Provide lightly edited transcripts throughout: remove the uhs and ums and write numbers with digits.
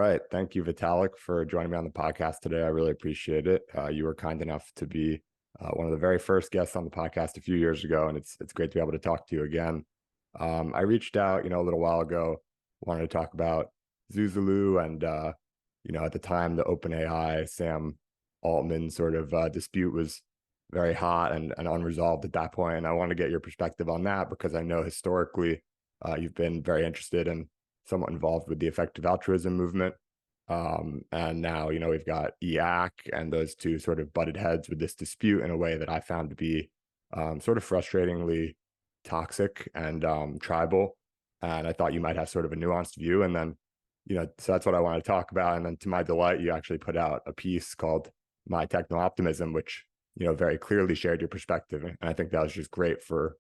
right. Thank you, Vitalik, for joining me on the podcast today. I really appreciate it. You were kind enough to be one of the very first guests on the podcast a few years ago, and it's great to be able to talk to you again. I reached out, a little while ago, wanted to talk about Zuzulu and, at the time, the OpenAI, Sam Altman sort of dispute was very hot and unresolved at that point. And I want to get your perspective on that because I know historically you've been very interested and somewhat involved with the effective altruism movement. And now, we've got EAC and those two sort of butted heads with this dispute in a way that I found to be sort of frustratingly toxic and tribal. And I thought you might have sort of a nuanced view. And then, so that's what I want to talk about. And then to my delight, you actually put out a piece called My Techno-Optimism, which, very clearly shared your perspective. And I think that was just great for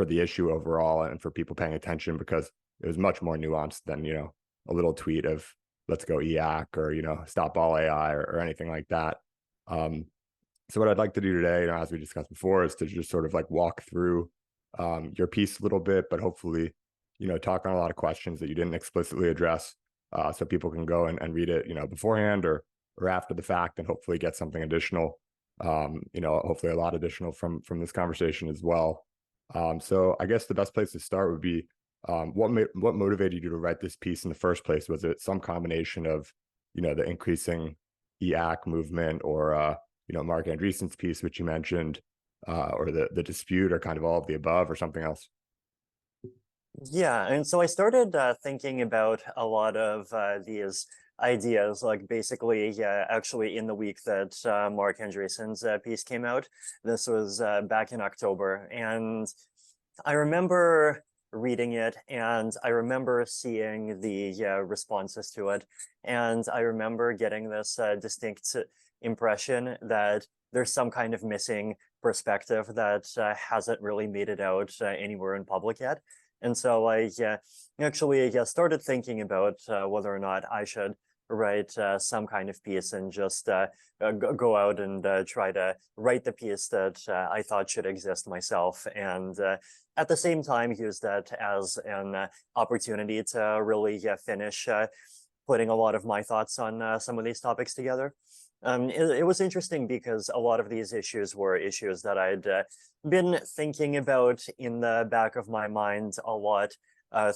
the issue overall and for people paying attention because it was much more nuanced than, a little tweet of let's go EAC or, stop all AI or anything like that. So what I'd like to do today, as we discussed before, is to just sort of like walk through your piece a little bit, but hopefully, talk on a lot of questions that you didn't explicitly address so people can go and read it, beforehand or after the fact and hopefully get something additional, hopefully a lot additional from this conversation as well. So I guess the best place to start would be what motivated you to write this piece in the first place? Was it some combination of, the increasing EAC movement or, Mark Andreessen's piece, which you mentioned, or the dispute or kind of all of the above or something else? Yeah, and so I started thinking about a lot of these ideas, like basically, actually in the week that Mark Andreessen's piece came out. This was back in October, and I remember reading it, and I remember seeing the responses to it, and I remember getting this distinct impression that there's some kind of missing perspective that hasn't really made it out anywhere in public yet. And so I actually started thinking about whether or not I should write some kind of piece and just go out and try to write the piece that I thought should exist myself. And at the same time, use that as an opportunity to really finish putting a lot of my thoughts on some of these topics together. It was interesting because a lot of these issues were issues that I'd been thinking about in the back of my mind a lot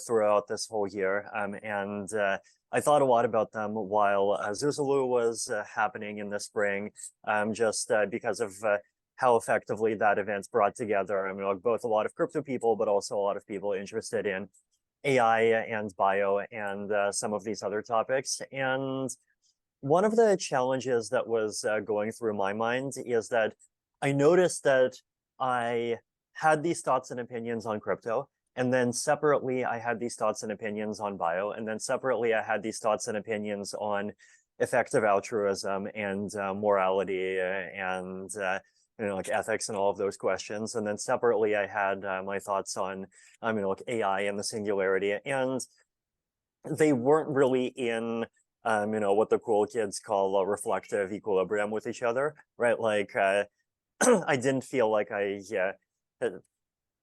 throughout this whole year. And I thought a lot about them while Zuzulu was happening in the spring, just because of how effectively that event's brought together. I mean, like both a lot of crypto people, but also a lot of people interested in AI and bio and some of these other topics. And one of the challenges that was going through my mind is that I noticed that I had these thoughts and opinions on crypto, and then separately I had these thoughts and opinions on bio, and then separately I had these thoughts and opinions on effective altruism and morality and like ethics and all of those questions. And then separately I had my thoughts on like AI and the singularity, and they weren't really in what the cool kids call a reflective equilibrium with each other, right? Like, I didn't feel like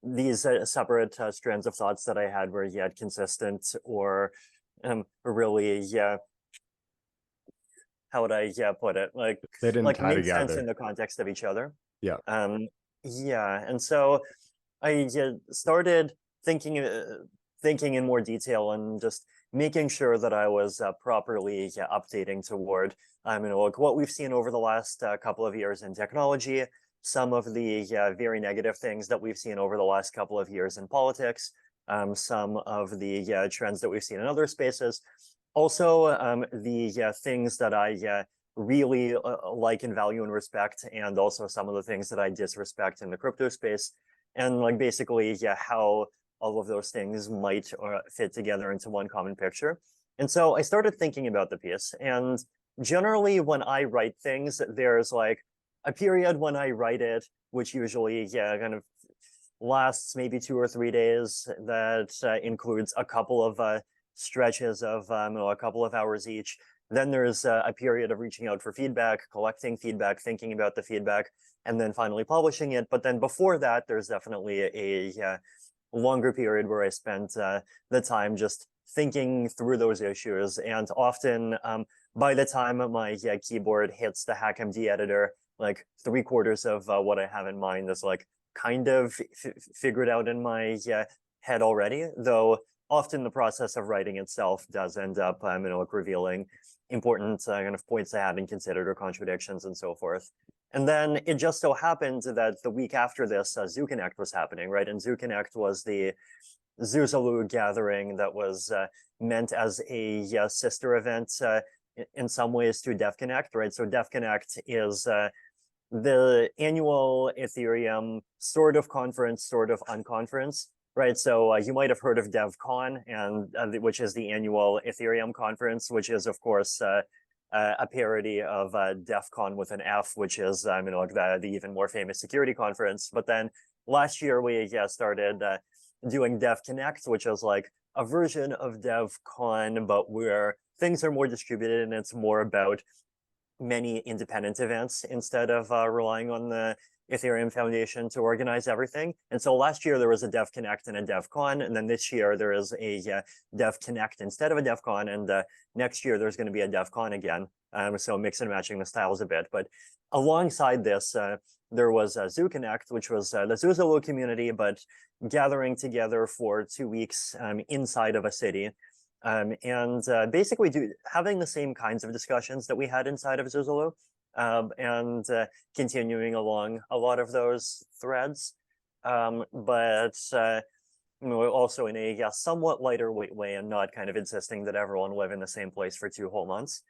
these separate strands of thoughts that I had were yet consistent or really, how would I put it? Like, They didn't tie made sense together. in the context of each other. Yeah. Yeah, and so I started thinking in more detail and just making sure that I was properly updating toward like what we've seen over the last couple of years in technology, some of the very negative things that we've seen over the last couple of years in politics, some of the trends that we've seen in other spaces, also the things that I really like and value and respect, and also some of the things that I disrespect in the crypto space, and like basically how all of those things might fit together into one common picture. And so I started thinking about the piece. And generally, when I write things, there's like a period when I write it, which usually kind of lasts maybe 2 or 3 days, that includes a couple of stretches of a couple of hours each. Then there's a period of reaching out for feedback, collecting feedback, thinking about the feedback, and then finally publishing it. But then before that, there's definitely a longer period where I spent the time just thinking through those issues. And often by the time my keyboard hits the HackMD editor, like 3/4 of what I have in mind is like kind of figured out in my head already, though often the process of writing itself does end up revealing important kind of points I hadn't considered or contradictions and so forth. And then it just so happened that the week after this, ZooConnect was happening, right? And ZooConnect was the Zuzelu gathering that was meant as a sister event in some ways to DevConnect, right? So DevConnect is the annual Ethereum sort of conference, sort of unconference, right? So you might have heard of DevCon, and which is the annual Ethereum conference, which is of course a parody of DEFCON with an F, which is like the even more famous security conference. But then last year we started doing DevConnect, which is like a version of DevCon, but where things are more distributed and it's more about many independent events instead of relying on the Ethereum Foundation to organize everything. And so last year there was a DevConnect and a DevCon, and then this year there is a DevConnect instead of a DevCon, and next year there's going to be a DevCon again. So mix and matching the styles a bit. But alongside this, there was ZooConnect, which was the Zuzelu community, but gathering together for 2 weeks inside of a city. And basically having the same kinds of discussions that we had inside of Zuzelu, and continuing along a lot of those threads, but also in a somewhat lighter weight way, and not kind of insisting that everyone live in the same place for 2 whole months.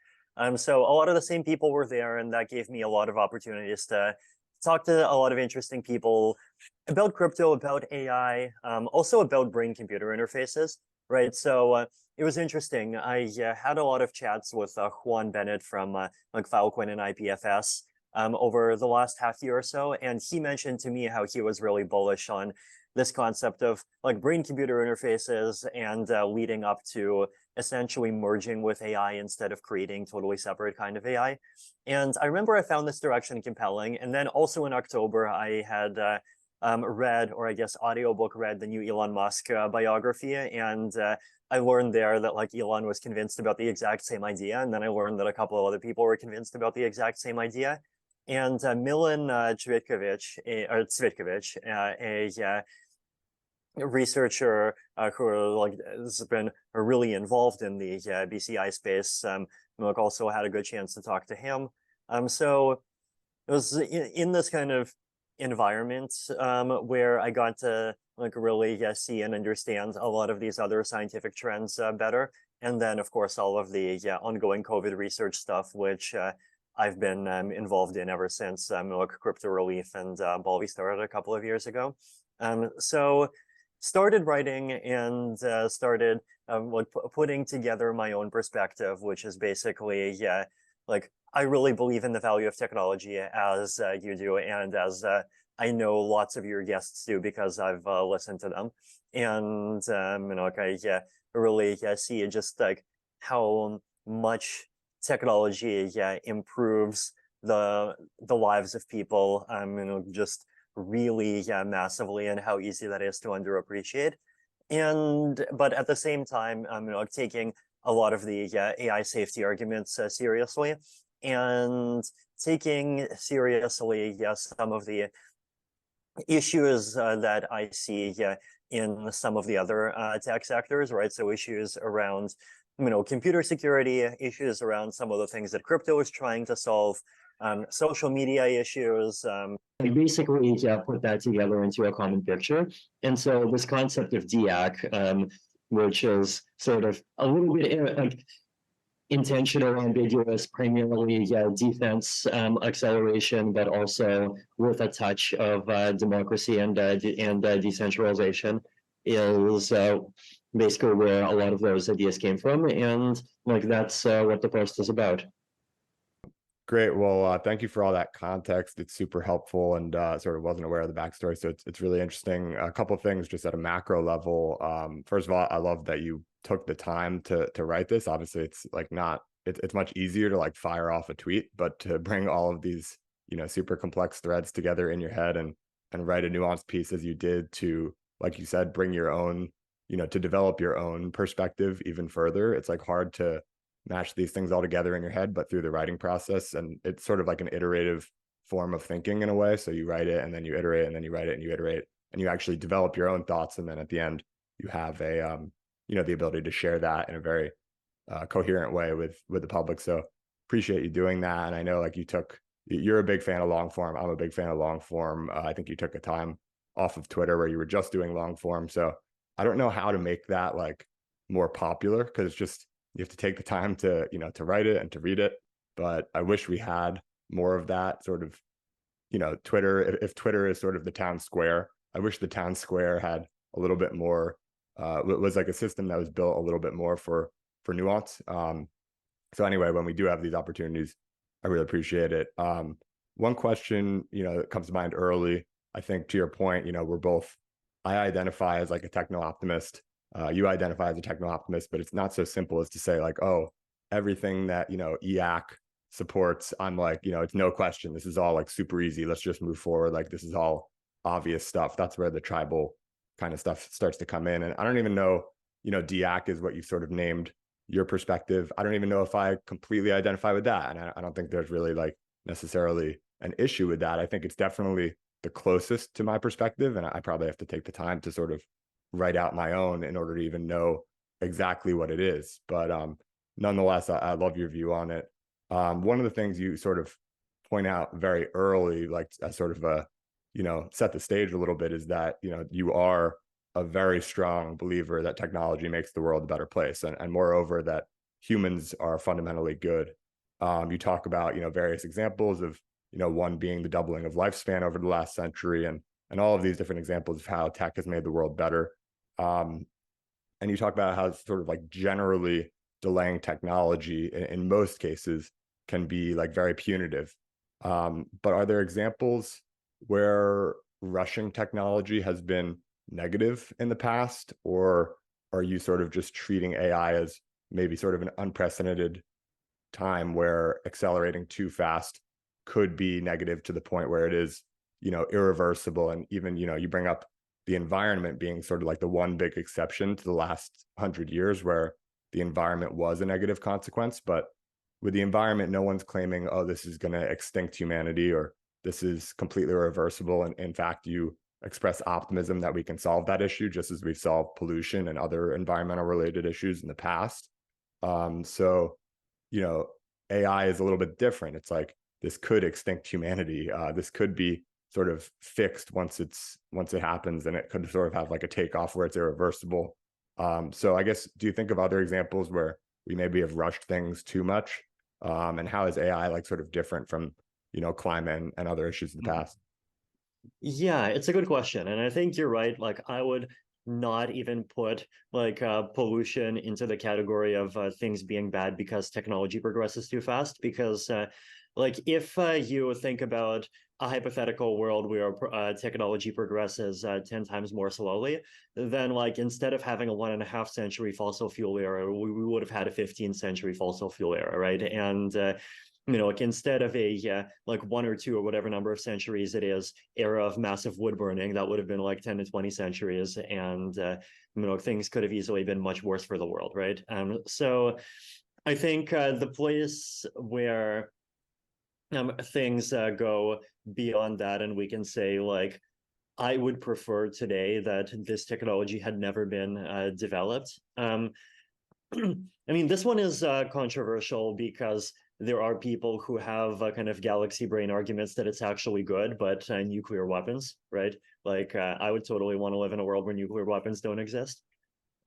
So a lot of the same people were there, and that gave me a lot of opportunities to talk to a lot of interesting people about crypto, about AI, also about brain-computer interfaces, right? So it was interesting. I had a lot of chats with Juan Bennett from Filecoin and IPFS over the last half year or so, and he mentioned to me how he was really bullish on this concept of like brain-computer interfaces and leading up to essentially merging with AI instead of creating totally separate kind of AI. And I remember I found this direction compelling. And then also in October, I had read, or I guess audiobook read, the new Elon Musk biography. And I learned there that like Elon was convinced about the exact same idea. And then I learned that a couple of other people were convinced about the exact same idea. And Milan Cvitkovic, a researcher who has been really involved in the BCI space, also had a good chance to talk to him. So it was in this kind of environment where I got to really see and understand a lot of these other scientific trends better. And then, of course, all of the ongoing COVID research stuff, which I've been involved in ever since Crypto Relief and Balvi started a couple of years ago. So started writing and started putting together my own perspective, which is basically, I really believe in the value of technology, as you do, and as I know lots of your guests do because I've listened to them. And I really see just like how much technology improves the lives of people, just really massively, and how easy that is to underappreciate. But at the same time, taking a lot of the AI safety arguments seriously, and taking seriously some of the issues that I see in some of the other tech sectors, right? So issues around computer security, issues around some of the things that crypto is trying to solve, social media issues. Basically, put that together into a common picture. And so this concept of DAC, which is sort of a little bit intentional, ambiguous, primarily defense acceleration, but also with a touch of democracy and decentralization, is basically where a lot of those ideas came from. And that's what the post is about. Great. Well, thank you for all that context. It's super helpful, and sort of wasn't aware of the backstory. So it's really interesting. A couple of things just at a macro level. First of all, I love that you took the time to write this. Obviously, it's it's much easier to fire off a tweet, but to bring all of these, super complex threads together in your head and write a nuanced piece as you did, to, like you said, bring your own to develop your own perspective even further. It's like hard to match these things all together in your head, but through the writing process. And it's sort of like an iterative form of thinking in a way. So you write it and then you iterate and then you write it and you iterate and you actually develop your own thoughts. And then at the end, you have a, the ability to share that in a very coherent way with the public. So appreciate you doing that. And I know like you're a big fan of long form. I'm a big fan of long form. I think you took a time off of Twitter where you were just doing long form. So I don't know how to make that like more popular, because it's just, you have to take the time to, to write it and to read it. But I wish we had more of that sort of, Twitter, if Twitter is sort of the town square, I wish the town square had a little bit more, was like a system that was built a little bit more for nuance. So anyway, when we do have these opportunities, I really appreciate it. One question, that comes to mind early, I think to your point, I identify as like a techno-optimist. You identify as a techno-optimist, but it's not so simple as to say like, oh, everything that, EAC supports, I'm like, it's no question. This is all like super easy. Let's just move forward. Like this is all obvious stuff. That's where the tribal kind of stuff starts to come in. And I don't even know, DEAC is what you sort of named your perspective. I don't even know if I completely identify with that. And I don't think there's really like necessarily an issue with that. I think it's definitely the closest to my perspective. And I probably have to take the time to sort of write out my own in order to even know exactly what it is. But nonetheless, I love your view on it. One of the things you sort of point out very early, like as sort of a, set the stage a little bit, is that, you are a very strong believer that technology makes the world a better place. And moreover, that humans are fundamentally good. You talk about, various examples of, one being the doubling of lifespan over the last century, and all of these different examples of how tech has made the world better. And you talk about how it's sort of like generally delaying technology in most cases can be like very punitive. But are there examples where rushing technology has been negative in the past, or are you sort of just treating AI as maybe sort of an unprecedented time where accelerating too fast could be negative to the point where it is, irreversible? And even, you bring up the environment being sort of like the one big exception to the last 100 years where the environment was a negative consequence. But with the environment, no one's claiming, oh, this is going to extinct humanity or this is completely reversible. And in fact, you express optimism that we can solve that issue, just as we've solved pollution and other environmental related issues in the past. So, AI is a little bit different. It's like, this could extinct humanity. This could be sort of fixed once it happens, and it could sort of have like a takeoff where it's irreversible. So I guess, do you think of other examples where we maybe have rushed things too much? And how is AI like sort of different from, climate and other issues in the past? Yeah, it's a good question. And I think you're right. Like, I would not even put like pollution into the category of things being bad because technology progresses too fast. Because like if you think about a hypothetical world where technology progresses 10 times more slowly, then like instead of having a 1.5 century fossil fuel era, we would have had a 15th century fossil fuel era, right? And like instead of a like 1 or 2 or whatever number of centuries it is era of massive wood burning, that would have been like 10 to 20 centuries, and things could have easily been much worse for the world, right? So I think the place where things go beyond that, and we can say like, I would prefer today that this technology had never been developed. I mean, this one is controversial because there are people who have kind of galaxy brain arguments that it's actually good, but nuclear weapons, right? Like, I would totally want to live in a world where nuclear weapons don't exist.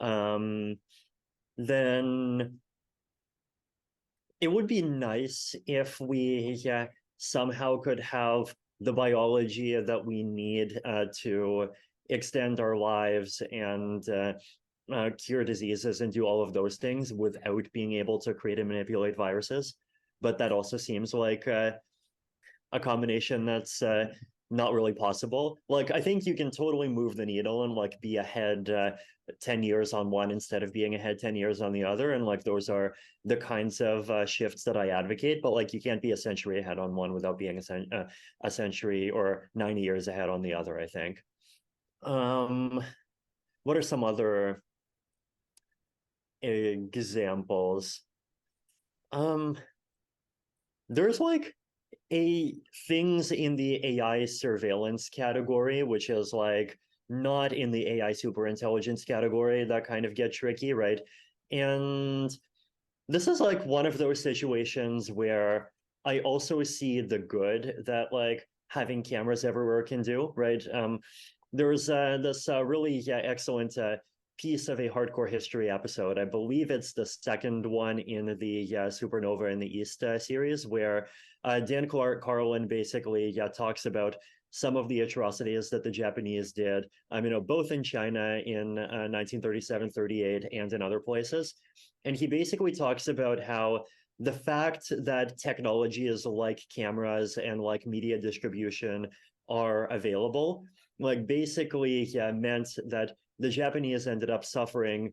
Then it would be nice if we somehow could have the biology that we need to extend our lives and cure diseases and do all of those things without being able to create and manipulate viruses. But that also seems like a combination that's not really possible. Like, I think you can totally move the needle and like be ahead 10 years on one instead of being ahead 10 years on the other. And like, those are the kinds of shifts that I advocate. But like, you can't be a century ahead on one without being a century or 90 years ahead on the other, I think. What are some other examples. There's like things in the AI surveillance category, which is like not in the AI superintelligence category, that kind of get tricky, right? And this is like one of those situations where I also see the good that like having cameras everywhere can do, right? There's this really excellent piece of a Hardcore History episode. I believe it's the second one in the Supernova in the East series, where Dan Carlin basically talks about some of the atrocities that the Japanese did, both in China in 1937, 38, and in other places. And he basically talks about how the fact that technologies like cameras and like media distribution are available, like basically meant that the Japanese ended up suffering,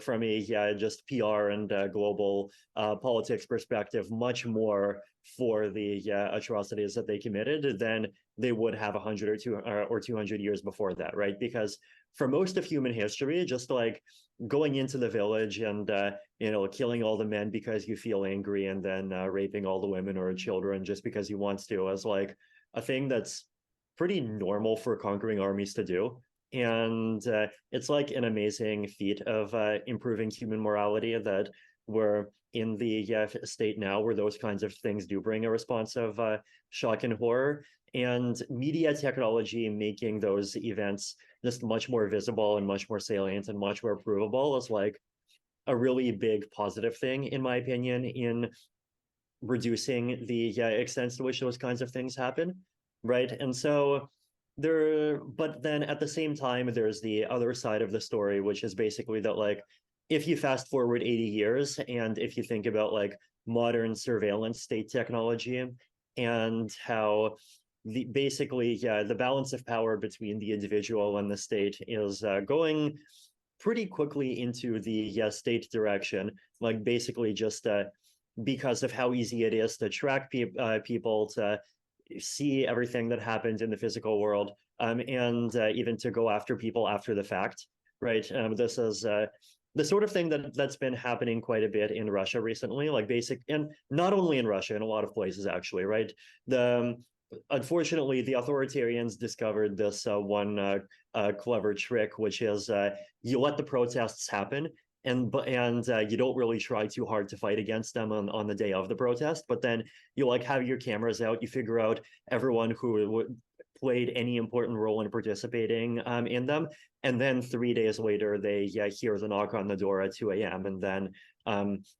from a just PR and global politics perspective, much more for the atrocities that they committed than they would have 100 or 200 years before that, right? Because for most of human history, just like going into the village and killing all the men because you feel angry, and then raping all the women or children just because you want to, is like a thing that's pretty normal for conquering armies to do. And it's like an amazing feat of improving human morality that we're in the state now where those kinds of things do bring a response of shock and horror. And media technology making those events just much more visible and much more salient and much more provable is like a really big positive thing, in my opinion, in reducing the extent to which those kinds of things happen, right? And so but then at the same time, there's the other side of the story, which is basically that like, if you fast forward 80 years, and if you think about like modern surveillance state technology and how the balance of power between the individual and the state is going pretty quickly into the state direction, like basically just because of how easy it is to track people, to see everything that happened in the physical world, and even to go after people after the fact, right? This is the sort of thing that's been happening quite a bit in Russia recently, like and not only in Russia, in a lot of places actually, right? Unfortunately, the authoritarians discovered this one clever trick, which is you let the protests happen, and you don't really try too hard to fight against them on the day of the protest, but then you like have your cameras out, you figure out everyone who played any important role in participating in them, and then 3 days later they hear the knock on the door at 2 a.m. and then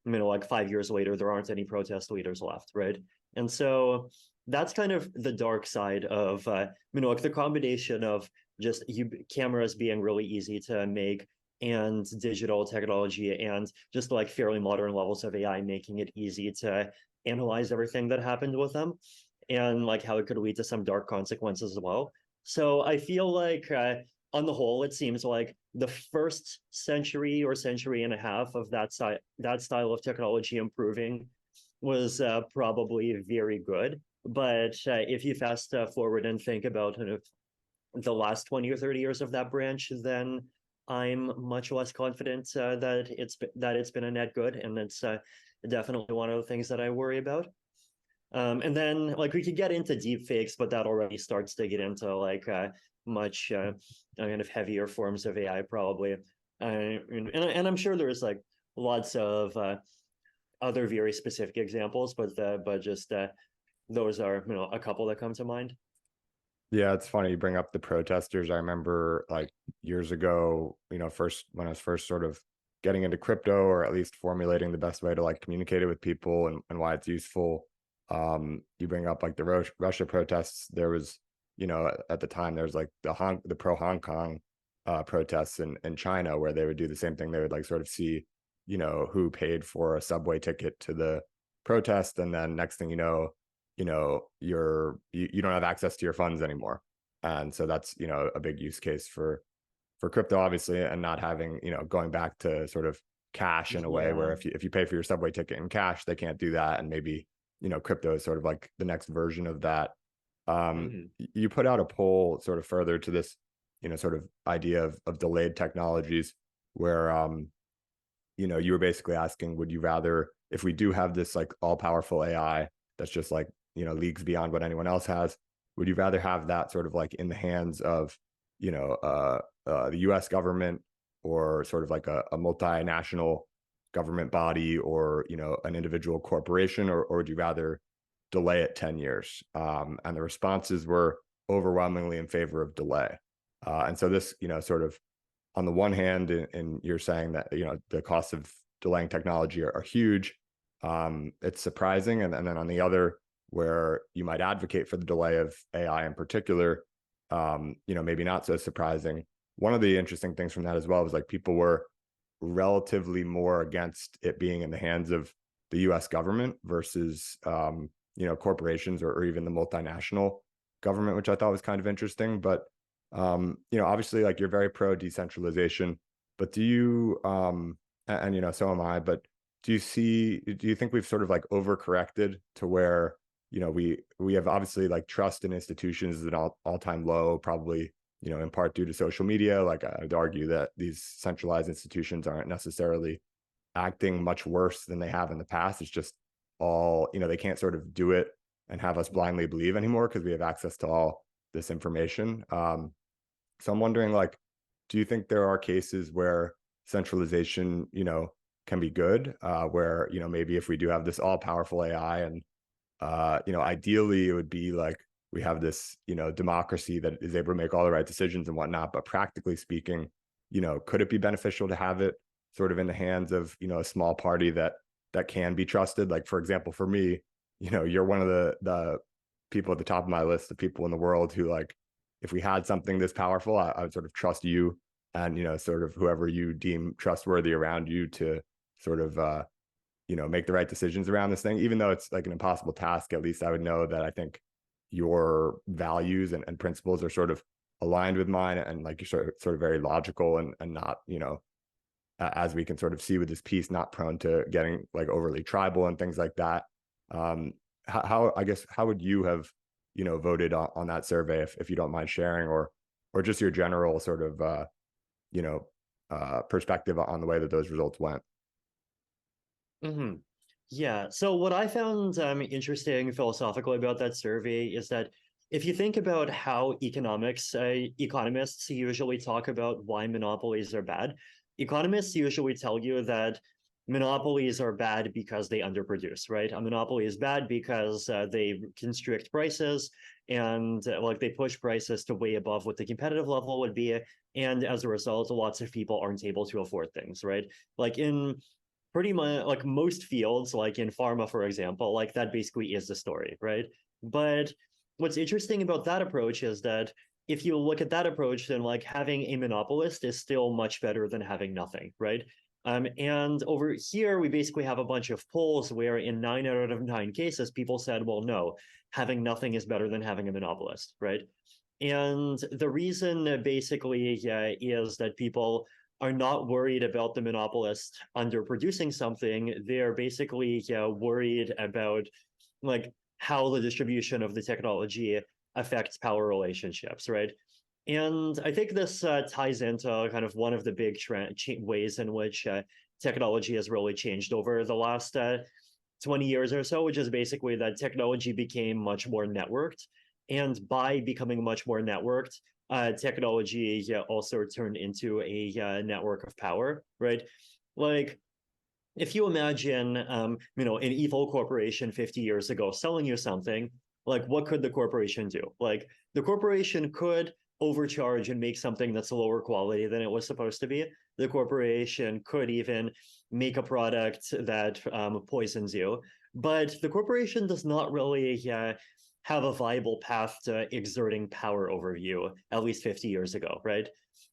like 5 years later there aren't any protest leaders left, right? And so that's kind of the dark side of like the combination of just cameras being really easy to make, and digital technology, and just like fairly modern levels of AI making it easy to analyze everything that happened with them, and like how it could lead to some dark consequences as well. So I feel like on the whole, it seems like the first century or century and a half of that style of technology improving was probably very good. But if you fast forward and think about the last 20 or 30 years of that branch, then I'm much less confident that it's been a net good, and it's definitely one of the things that I worry about. And then like we could get into deep fakes, but that already starts to get into like much kind of heavier forms of AI probably. And I'm sure there's like lots of other very specific examples, but just those are a couple that come to mind. Yeah, it's funny you bring up the protesters. I remember like years ago, first when I was first sort of getting into crypto, or at least formulating the best way to like communicate it with people and why it's useful. You bring up like the Russia protests. There was, at the time there was like the pro Hong Kong protests in China, where they would do the same thing. They would like sort of see, who paid for a subway ticket to the protest, and then next thing you know, you don't have access to your funds anymore. And so that's a big use case for crypto, obviously, and not having going back to sort of cash in a way where if you pay for your subway ticket in cash, they can't do that. And maybe crypto is sort of like the next version of that. You put out a poll sort of further to this sort of idea of delayed technologies, where you were basically asking, would you rather, if we do have this like all powerful AI that's just like, leagues beyond what anyone else has, would you rather have that sort of like in the hands of, the US government, or sort of like a multinational government body, or, an individual corporation, or would you rather delay it 10 years? And the responses were overwhelmingly in favor of delay. And so this, sort of on the one hand, and you're saying that, the costs of delaying technology are huge. It's surprising. And then on the other, where you might advocate for the delay of AI in particular, maybe not so surprising. One of the interesting things from that as well was like people were relatively more against it being in the hands of the US government versus, corporations, or even the multinational government, which I thought was kind of interesting. But, obviously, like, you're very pro decentralization, but do you, and so am I, but do you think we've sort of like overcorrected to where, we have obviously like trust in institutions is at an all-time low, probably, in part due to social media. Like, I'd argue that these centralized institutions aren't necessarily acting much worse than they have in the past. It's just all, they can't sort of do it and have us blindly believe anymore because we have access to all this information. So I'm wondering, like, do you think there are cases where centralization, can be good, where, maybe if we do have this all powerful AI, and, ideally it would be like we have this, democracy that is able to make all the right decisions and whatnot, but practically speaking, could it be beneficial to have it sort of in the hands of, a small party that can be trusted? Like, for example, for me, you're one of the people at the top of my list of people in the world who, like, if we had something this powerful, I would sort of trust you and, sort of whoever you deem trustworthy around you to sort of, make the right decisions around this thing. Even though it's like an impossible task, at least I would know that I think your values and principles are sort of aligned with mine, and like you're sort of very logical and not, as we can sort of see with this piece, not prone to getting like overly tribal and things like that. How would you have, voted on that survey, if you don't mind sharing, or just your general sort of, perspective on the way that those results went? Mm-hmm. Yeah. So what I found interesting philosophically about that survey is that if you think about how economists usually talk about why monopolies are bad, economists usually tell you that monopolies are bad because they underproduce, right? A monopoly is bad because they constrict prices, and like they push prices to way above what the competitive level would be. And as a result, lots of people aren't able to afford things, right? Like in pretty much like most fields, like in pharma, for example, like that basically is the story, right? But what's interesting about that approach is that if you look at that approach, then like having a monopolist is still much better than having nothing, right? And over here, we basically have a bunch of polls where in 9 out of 9 cases, people said, well, no, having nothing is better than having a monopolist, right? And the reason basically is that people are not worried about the monopolist underproducing something. They're basically worried about like how the distribution of the technology affects power relationships, right? And I think this ties into kind of one of the big ways in which technology has really changed over the last 20 years or so, which is basically that technology became much more networked. And by becoming much more networked, technology also turned into a network of power, right? Like, if you imagine, an evil corporation 50 years ago selling you something, like what could the corporation do? Like the corporation could overcharge and make something that's lower quality than it was supposed to be. The corporation could even make a product that poisons you. But the corporation does not really have a viable path to exerting power over you, at least 50 years ago, right?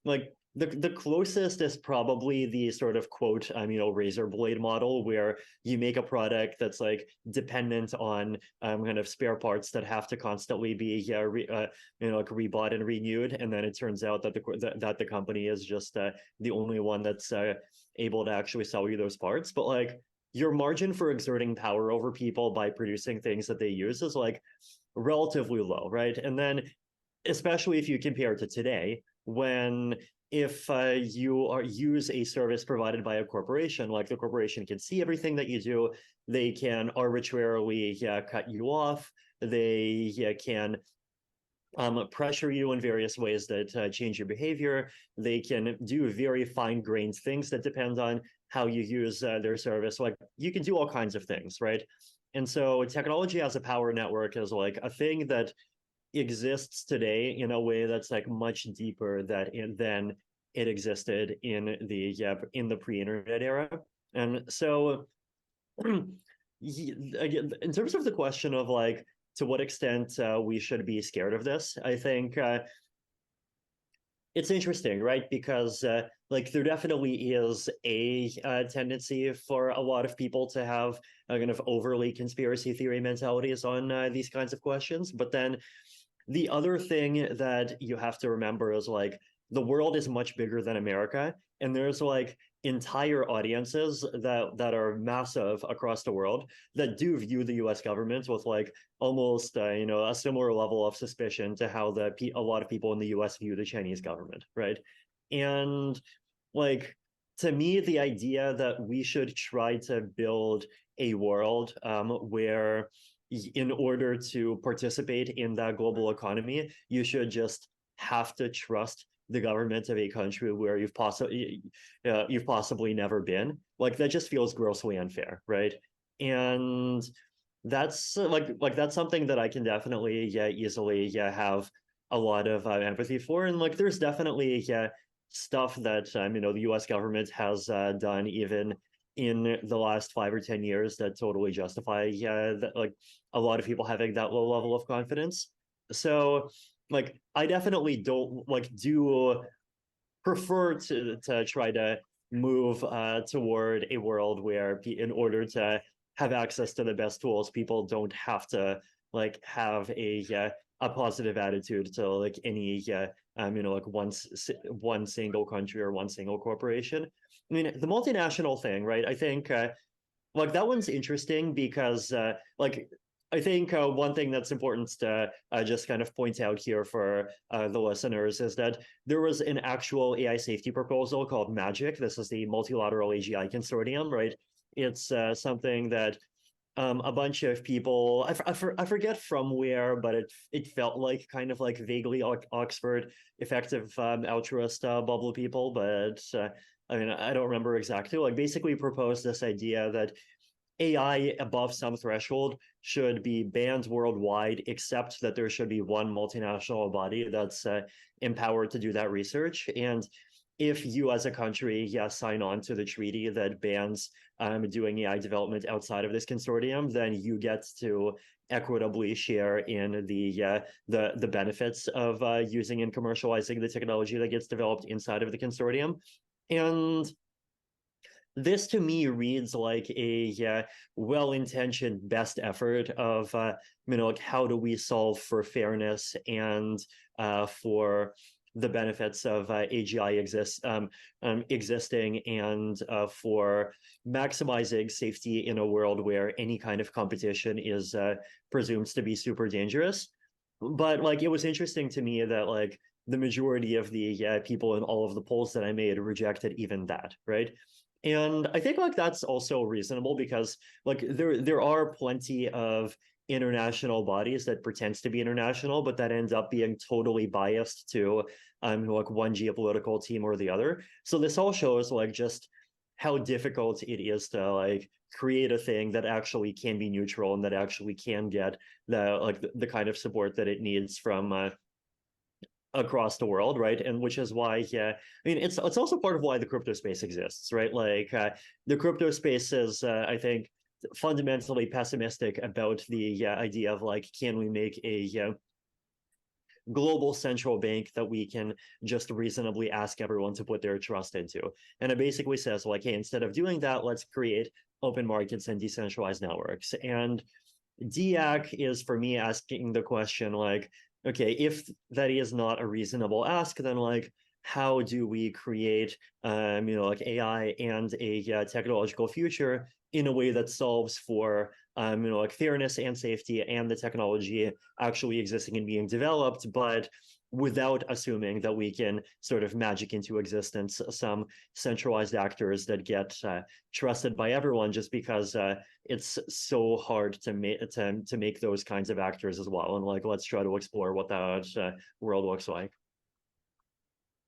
Like the closest is probably the sort of quote, razor blade model, where you make a product that's like dependent on kind of spare parts that have to constantly be rebought and renewed, and then it turns out that the company is just the only one that's able to actually sell you those parts. But like your margin for exerting power over people by producing things that they use is like relatively low, right? And then especially if you compare to today, when if you use a service provided by a corporation, like the corporation can see everything that you do, they can arbitrarily cut you off, they can pressure you in various ways that change your behavior. They can do very fine-grained things that depend on how you use their service. Like you can do all kinds of things, right? And so technology as a power network is like a thing that exists today in a way that's like much deeper than it existed in the pre-internet era. And so again, in terms of the question of like to what extent we should be scared of this, I think it's interesting, right? Because like there definitely is a tendency for a lot of people to have kind of overly conspiracy theory mentalities on these kinds of questions. But then the other thing that you have to remember is like the world is much bigger than America, and there's like entire audiences that are massive across the world that do view the U.S. government with like almost a similar level of suspicion to how a lot of people in the U.S. view the Chinese government, right? And like to me, the idea that we should try to build a world where in order to participate in that global economy, you should just have to trust the government of a country where you've possibly never been. Like that just feels grossly unfair, right? And that's that's something that I can definitely easily have a lot of empathy for. And like there's definitely stuff that the U.S. government has done even in the last 5 or 10 years that totally justify that, like a lot of people having that low level of confidence. So like I definitely don't do prefer to try to move toward a world where in order to have access to the best tools, people don't have to like have a positive attitude to like any like one single country or one single corporation. I mean, the multinational thing, right? I think like that one's interesting because like I think one thing that's important to just kind of point out here for the listeners is that there was an actual AI safety proposal called MAGIC. This is the Multilateral AGI Consortium, right? It's something that a bunch of people, I forget from where, but it felt like kind of like vaguely Oxford effective altruist bubble people, but I mean, I don't remember exactly. Like basically proposed this idea that AI above some threshold should be banned worldwide, except that there should be one multinational body that's empowered to do that research. And if you as a country, sign on to the treaty that bans doing AI development outside of this consortium, then you get to equitably share in the benefits of using and commercializing the technology that gets developed inside of the consortium. And this to me reads like a well-intentioned best effort of like how do we solve for fairness and for the benefits of AGI existing and for maximizing safety in a world where any kind of competition is presumed to be super dangerous. But like it was interesting to me that like the majority of the people in all of the polls that I made rejected even that, right? And I think like that's also reasonable because like there are plenty of international bodies that pretends to be international, but that ends up being totally biased to like one geopolitical team or the other. So this all shows like just how difficult it is to like create a thing that actually can be neutral and that actually can get the kind of support that it needs from across the world, right? And which is why, I mean, it's also part of why the crypto space exists, right? Like the crypto space is, I think, fundamentally pessimistic about the idea of like, can we make a global central bank that we can just reasonably ask everyone to put their trust into? And it basically says like, hey, instead of doing that, let's create open markets and decentralized networks. And DAC is for me asking the question like, okay, if that is not a reasonable ask, then like, how do we create, like AI and a technological future in a way that solves for, like fairness and safety and the technology actually existing and being developed, but without assuming that we can sort of magic into existence some centralized actors that get trusted by everyone, just because it's so hard to make those kinds of actors as well. And like, let's try to explore what that world looks like.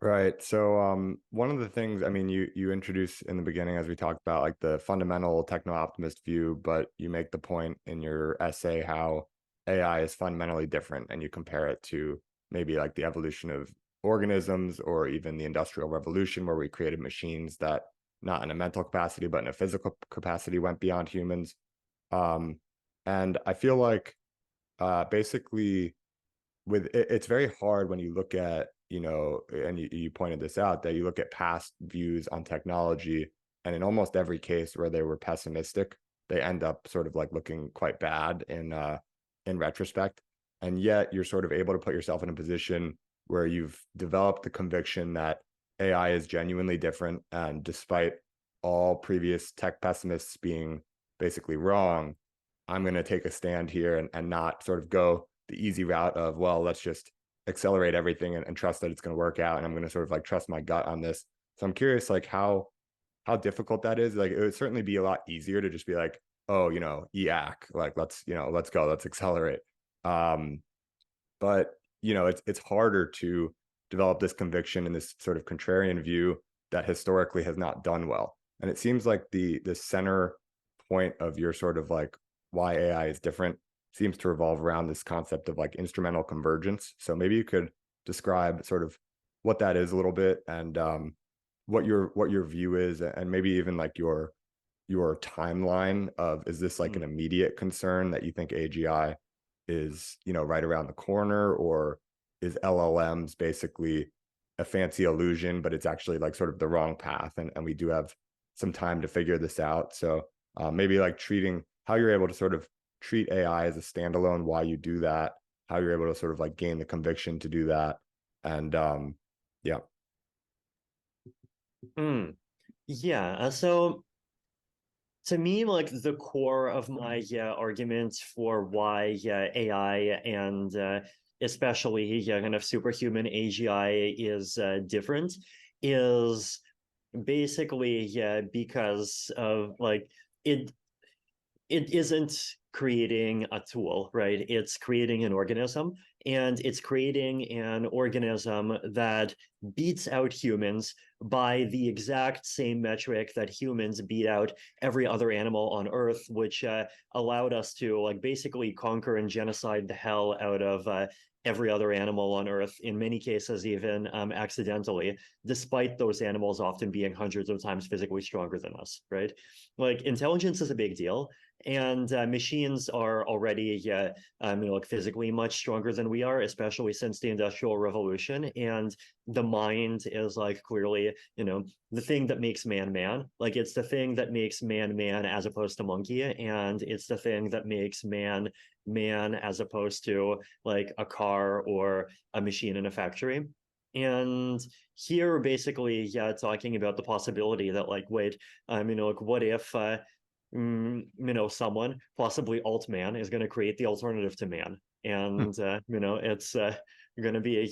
Right. So one of the things, I mean, you introduced in the beginning, as we talked about, like the fundamental techno-optimist view, but you make the point in your essay how AI is fundamentally different, and you compare it to maybe like the evolution of organisms or even the Industrial Revolution, where we created machines that, not in a mental capacity, but in a physical capacity, went beyond humans. And I feel like basically it's very hard when you look at, and you pointed this out, that you look at past views on technology, and in almost every case where they were pessimistic, they end up sort of like looking quite bad in retrospect. And yet you're sort of able to put yourself in a position where you've developed the conviction that AI is genuinely different, and despite all previous tech pessimists being basically wrong, I'm going to take a stand here and not sort of go the easy route of, well, let's just accelerate everything and trust that it's going to work out, and I'm going to sort of like trust my gut on this. So I'm curious, like how difficult that is. Like, it would certainly be a lot easier to just be like, oh, EAC, like let's go, let's accelerate. But it's harder to develop this conviction and this sort of contrarian view that historically has not done well. And it seems like the center point of your sort of like why AI is different seems to revolve around this concept of like instrumental convergence. So maybe you could describe sort of what that is a little bit, and what your view is, and maybe even like your timeline of, is this like an immediate concern that you think AGI is right around the corner, or is LLMs basically a fancy illusion, but it's actually like sort of the wrong path, and we do have some time to figure this out. So maybe like how you're able to sort of treat AI as a standalone, why you do that, how you're able to sort of like gain the conviction to do that. And yeah. Yeah. So to me, like the core of my argument for why AI and especially kind of superhuman AGI is different is basically because of like it isn't creating a tool, right? It's creating an organism, and it's creating an organism that beats out humans by the exact same metric that humans beat out every other animal on Earth, which allowed us to like basically conquer and genocide the hell out of every other animal on Earth, in many cases even accidentally, despite those animals often being hundreds of times physically stronger than us, right? Like, intelligence is a big deal, and machines are already like physically much stronger than we are, especially since the Industrial Revolution. And the mind is like clearly the thing that makes man man. Like, it's the thing that makes man man as opposed to monkey, and it's the thing that makes man man as opposed to like a car or a machine in a factory. And here basically talking about the possibility that like, wait, like what if someone, possibly alt-man, is going to create the alternative to man, and it's going to be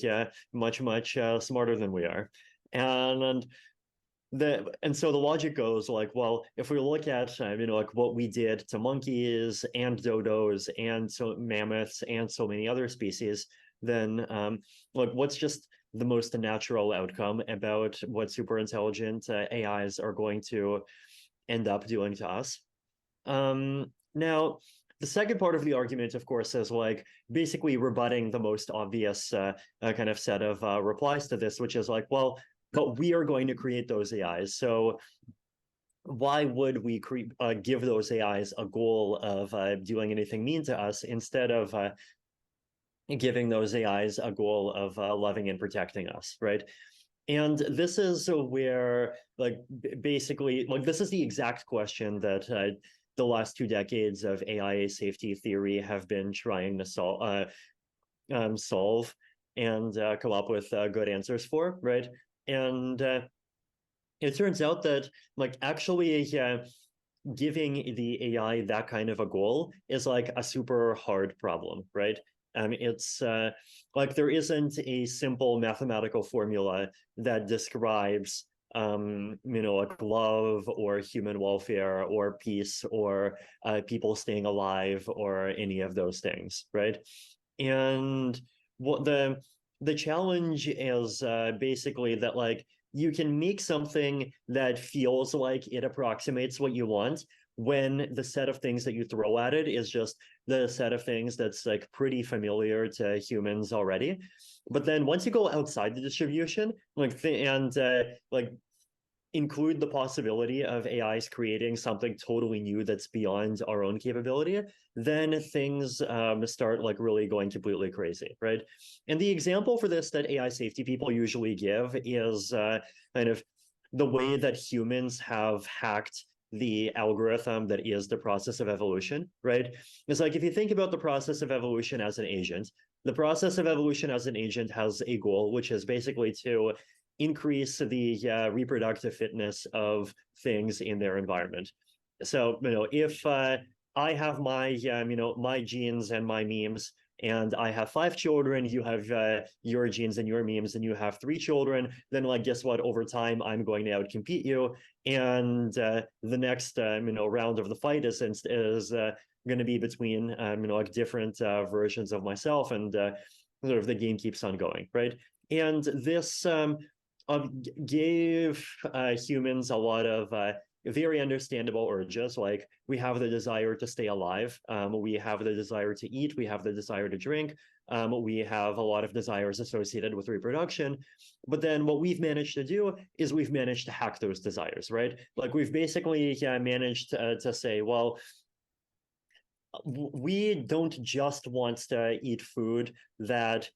much smarter than we are. And so the logic goes like, well, if we look at like what we did to monkeys and dodos and so mammoths and so many other species, then like what's just the most natural outcome about what super intelligent AIs are going to end up doing to us? Now, the second part of the argument, of course, is like basically rebutting the most obvious kind of set of replies to this, which is like, well, but we are going to create those AIs. So why would we give those AIs a goal of doing anything mean to us, instead of giving those AIs a goal of loving and protecting us, right? And this is where, like, basically, like, this is the exact question that the last 2 decades of AI safety theory have been trying to solve and come up with good answers for, right? And it turns out that, like, actually, giving the AI that kind of a goal is like a super hard problem, right? It's like there isn't a simple mathematical formula that describes like love or human welfare or peace or people staying alive or any of those things, right? And what the challenge is basically that like you can make something that feels like it approximates what you want when the set of things that you throw at it is just the set of things that's like pretty familiar to humans already. But then once you go outside the distribution, like like include the possibility of AIs creating something totally new that's beyond our own capability, then things start like really going completely crazy, right? And the example for this that AI safety people usually give is kind of the way that humans have hacked the algorithm that is the process of evolution, right? It's like if you think about the process of evolution as an agent, the process of evolution as an agent has a goal, which is basically to increase the reproductive fitness of things in their environment. So, if I have my, my genes and my memes, and I have 5 children, you have your genes and your memes, and you have 3 children, then like, guess what? Over time, I'm going to outcompete you. And the next, round of the fight is going to be between, like different versions of myself, and sort of the game keeps on going, right? And this gave humans a lot of very understandable urges. Like we have the desire to stay alive, we have the desire to eat, we have the desire to drink, we have a lot of desires associated with reproduction. But then what we've managed to do is we've managed to hack those desires, right? Like we've basically managed to say, well, we don't just want to eat food that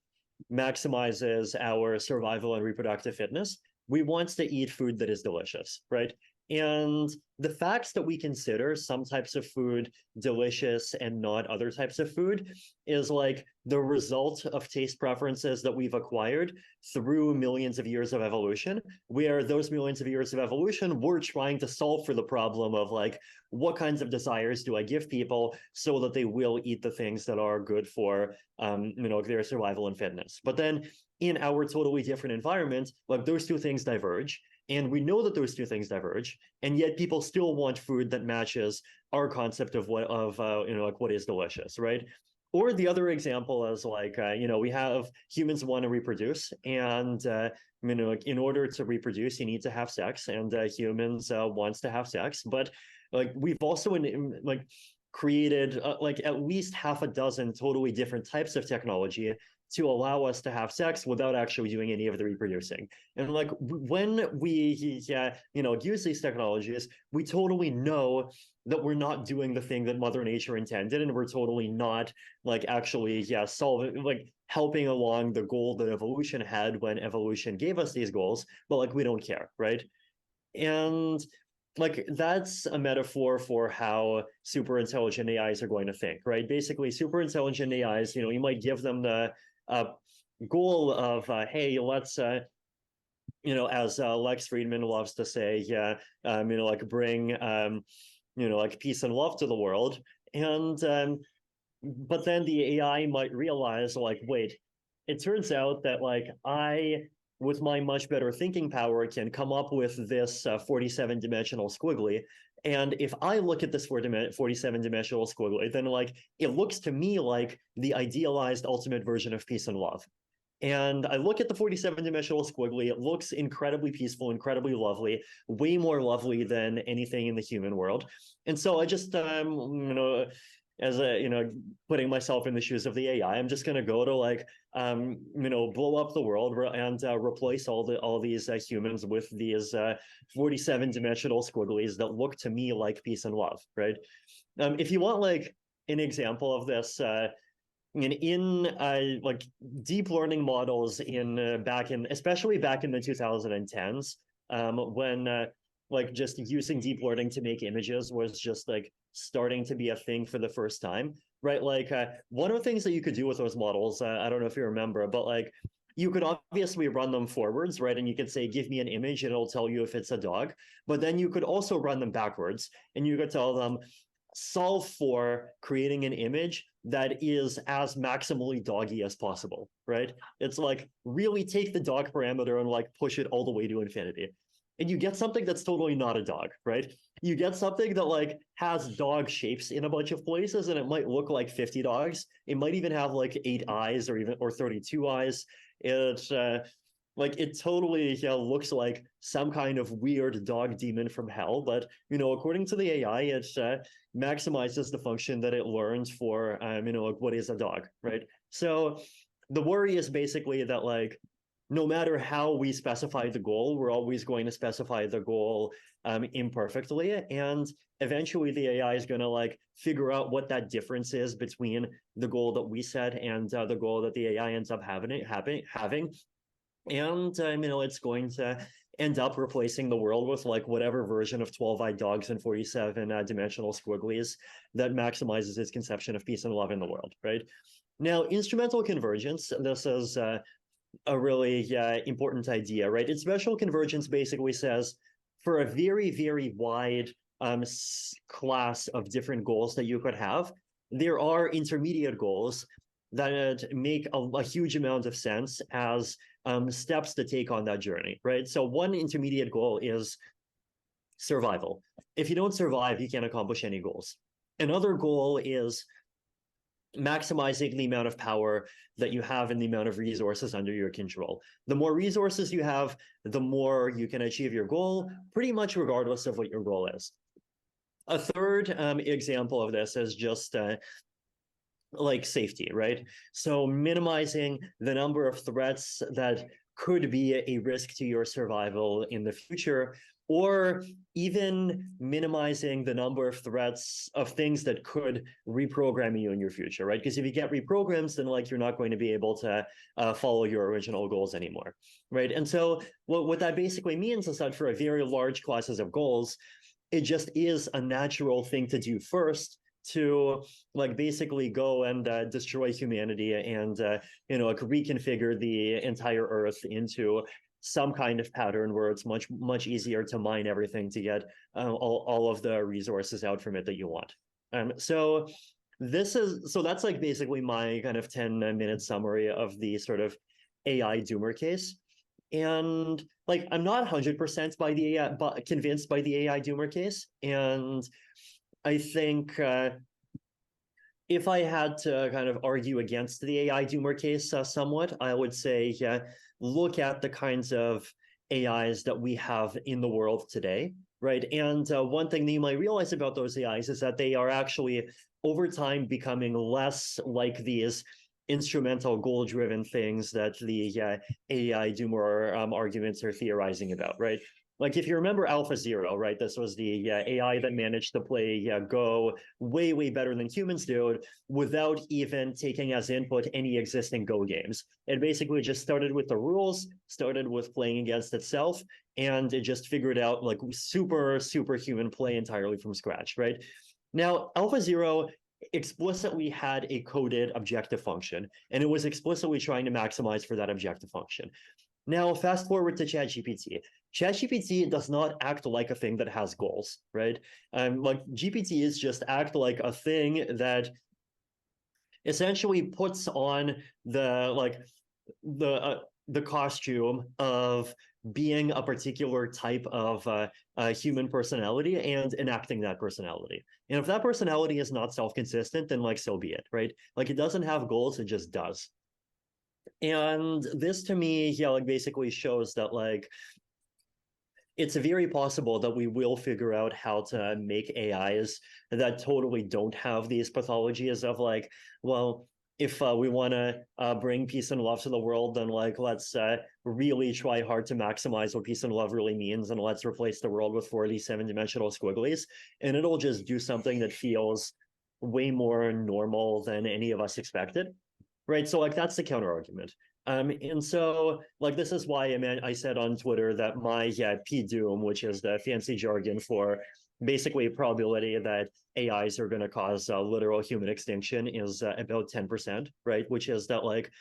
maximizes our survival and reproductive fitness. We want to eat food that is delicious, right? And the facts that we consider some types of food delicious and not other types of food is like the result of taste preferences that we've acquired through millions of years of evolution, where those millions of years of evolution were trying to solve for the problem of like, what kinds of desires do I give people so that they will eat the things that are good for their survival and fitness. But then in our totally different environment, like those two things diverge. And we know that those two things diverge, and yet people still want food that matches our concept of what is delicious, right? Or the other example is like, we have humans want to reproduce, and in order to reproduce, you need to have sex, and humans wants to have sex, but like we've also created like at least half a dozen totally different types of technology to allow us to have sex without actually doing any of the reproducing. And like when we use these technologies, we totally know that we're not doing the thing that Mother Nature intended, and we're totally not like actually solving, like helping along the goal that evolution had when evolution gave us these goals, but like we don't care, right? And like that's a metaphor for how super intelligent AIs are going to think, right? Basically, super intelligent AIs, you might give them the goal of hey, let's as Lex Friedman loves to say, like bring like peace and love to the world. And but then the AI might realize like, wait, it turns out that like I, with my much better thinking power, can come up with this 47-dimensional squiggly. And if I look at this 47-dimensional squiggly, then like it looks to me like the idealized ultimate version of peace and love. And I look at the 47-dimensional squiggly, it looks incredibly peaceful, incredibly lovely, way more lovely than anything in the human world. And so I just, as a, putting myself in the shoes of the AI, I'm just going to go to like, blow up the world and replace all these humans with these 47-dimensional squigglies that look to me like peace and love, right? If you want like an example of this, in like deep learning models especially back in the 2010s, when like just using deep learning to make images was just like starting to be a thing for the first time, right? Like one of the things that you could do with those models, I don't know if you remember, but like you could obviously run them forwards, right? And you could say, give me an image and it'll tell you if it's a dog. But then you could also run them backwards, and you could tell them, solve for creating an image that is as maximally doggy as possible, right? It's like really take the dog parameter and like push it all the way to infinity. And you get something that's totally not a dog, right? You get something that like has dog shapes in a bunch of places, and it might look like 50 dogs. It might even have like 8 eyes or 32 eyes. It's like it totally looks like some kind of weird dog demon from hell. But according to the AI, it maximizes the function that it learns for like what is a dog, right? So the worry is basically that like no matter how we specify the goal, we're always going to specify the goal imperfectly, and eventually the AI is going to like figure out what that difference is between the goal that we set and the goal that the AI ends up having. And it's going to end up replacing the world with like whatever version of 12-eyed dogs and 47 dimensional squigglies that maximizes its conception of peace and love in the world, right? Now, instrumental convergence, this is a really important idea, right? Instrumental convergence basically says for a very, very wide class of different goals that you could have, there are intermediate goals that make a huge amount of sense as steps to take on that journey, right? So one intermediate goal is survival. If you don't survive, you can't accomplish any goals. Another goal is maximizing the amount of power that you have and the amount of resources under your control. The more resources you have, the more you can achieve your goal, pretty much regardless of what your goal is. A third example of this is just like safety, right? So minimizing the number of threats that could be a risk to your survival in the future, or even minimizing the number of threats of things that could reprogram you in your future, right? Because if you get reprograms, then like you're not going to be able to follow your original goals anymore, right? And so what that basically means is that for a very large classes of goals, it just is a natural thing to do first, to like basically go and destroy humanity and like reconfigure the entire Earth into some kind of pattern where it's much easier to mine everything to get all of the resources out from it that you want. So that's like basically my kind of 10-minute summary of the sort of AI doomer case. And like I'm not 100% by the AI, but convinced by the AI doomer case. And I think if I had to kind of argue against the AI doomer case somewhat, I would say look at the kinds of AIs that we have in the world today, right? And one thing that you might realize about those AIs is that they are actually over time becoming less like these instrumental goal-driven things that the AI doomer arguments are theorizing about, right? Like if you remember AlphaZero, right? This was the AI that managed to play Go way, way better than humans do without even taking as input any existing Go games. It basically just started with the rules, started with playing against itself, and it just figured out like superhuman play entirely from scratch, right? Now, AlphaZero explicitly had a coded objective function, and it was explicitly trying to maximize for that objective function. Now, fast forward to ChatGPT. ChatGPT does not act like a thing that has goals, right? Like GPTs just act like a thing that essentially puts on the costume of being a particular type of human personality and enacting that personality. And if that personality is not self-consistent, then like so be it, right? Like it doesn't have goals, it just does. And this to me, like basically shows that like it's very possible that we will figure out how to make AIs that totally don't have these pathologies of like, well, if we want to bring peace and love to the world, then like let's really try hard to maximize what peace and love really means, and let's replace the world with 47-dimensional squigglies, and it'll just do something that feels way more normal than any of us expected. Right, so like that's the counter argument. And so like this is why I said on Twitter that my PDoom, which is the fancy jargon for basically a probability that AIs are going to cause literal human extinction, is about 10%, right? Which is that like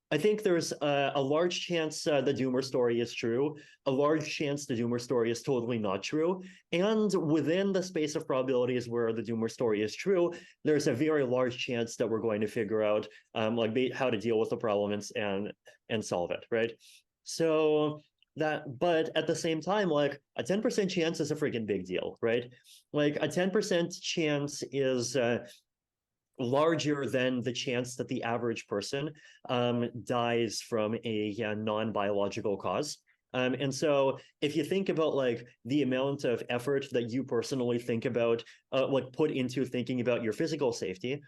I think there's a large chance the Doomer story is true, a large chance the Doomer story is totally not true. And within the space of probabilities where the Doomer story is true, there's a very large chance that we're going to figure out how to deal with the problem and solve it, right? So but at the same time, like a 10% chance is a freaking big deal, right? Like a 10% chance is larger than the chance that the average person dies from a non-biological cause. And so if you think about like the amount of effort that you personally think about, like put into thinking about your physical safety,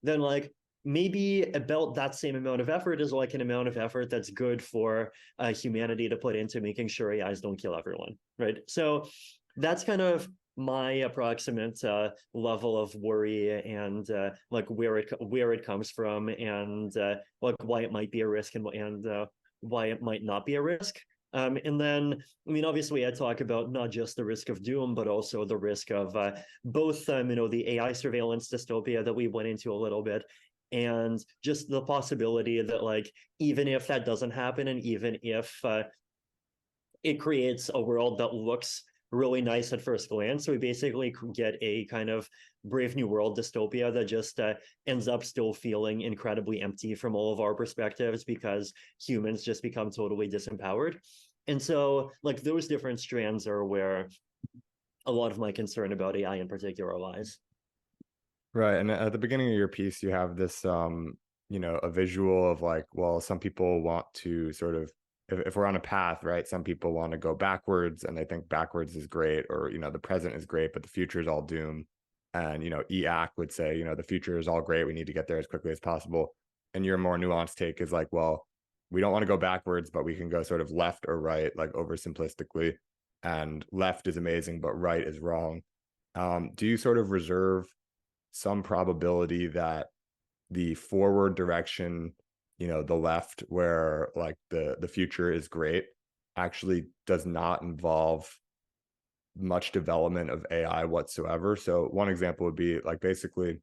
then like maybe about that same amount of effort is like an amount of effort that's good for humanity to put into making sure AIs don't kill everyone, right? So that's kind of my approximate level of worry and like where it comes from and like why it might be a risk and why it might not be a risk. And then, I mean, obviously, I talk about not just the risk of doom, but also the risk of both, the AI surveillance dystopia that we went into a little bit, and just the possibility that, like, even if that doesn't happen, and even if it creates a world that looks really nice at first glance, we basically get a kind of Brave New World dystopia that just ends up still feeling incredibly empty from all of our perspectives because humans just become totally disempowered. And so like those different strands are where a lot of my concern about AI in particular lies. Right. And at the beginning of your piece, you have this, a visual of like, well, some people want to sort of, if we're on a path, right, some people want to go backwards and they think backwards is great, or, the present is great, but the future is all doom. And, EAC would say, the future is all great. We need to get there as quickly as possible. And your more nuanced take is like, well, we don't want to go backwards, but we can go sort of left or right, like oversimplistically. And left is amazing, but right is wrong. Do you sort of reserve some probability that the forward direction, the left, where like the future is great, actually does not involve much development of AI whatsoever? So one example would be like basically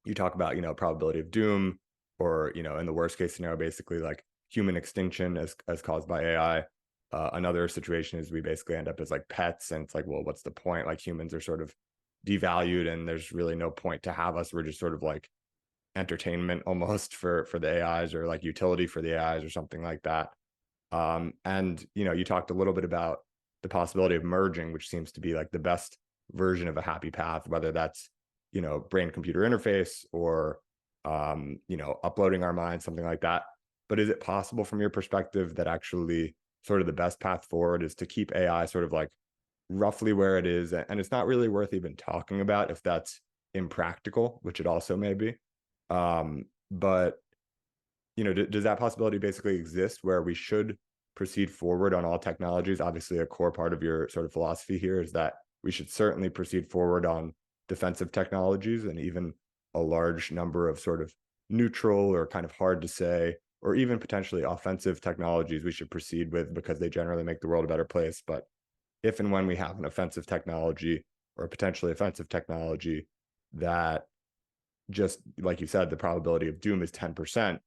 you talk about, probability of doom, or, in the worst case scenario, basically like human extinction as caused by AI. Another situation is we basically end up as like pets, and it's like, well, what's the point? Like humans are sort of devalued and there's really no point to have us. We're just sort of like entertainment almost for the AIs, or like utility for the AIs or something like that. And you talked a little bit about the possibility of merging, which seems to be like the best version of a happy path, whether that's brain computer interface or uploading our minds, something like that. But is it possible from your perspective that actually sort of the best path forward is to keep AI sort of like roughly where it is, and it's not really worth even talking about if that's impractical, which it also may be, but does that possibility basically exist where we should proceed forward on all technologies? Obviously a core part of your sort of philosophy here is that we should certainly proceed forward on defensive technologies, and even a large number of sort of neutral or kind of hard to say, or even potentially offensive technologies we should proceed with because they generally make the world a better place. But if and when we have an offensive technology or a potentially offensive technology that, just like you said, the probability of doom is 10%,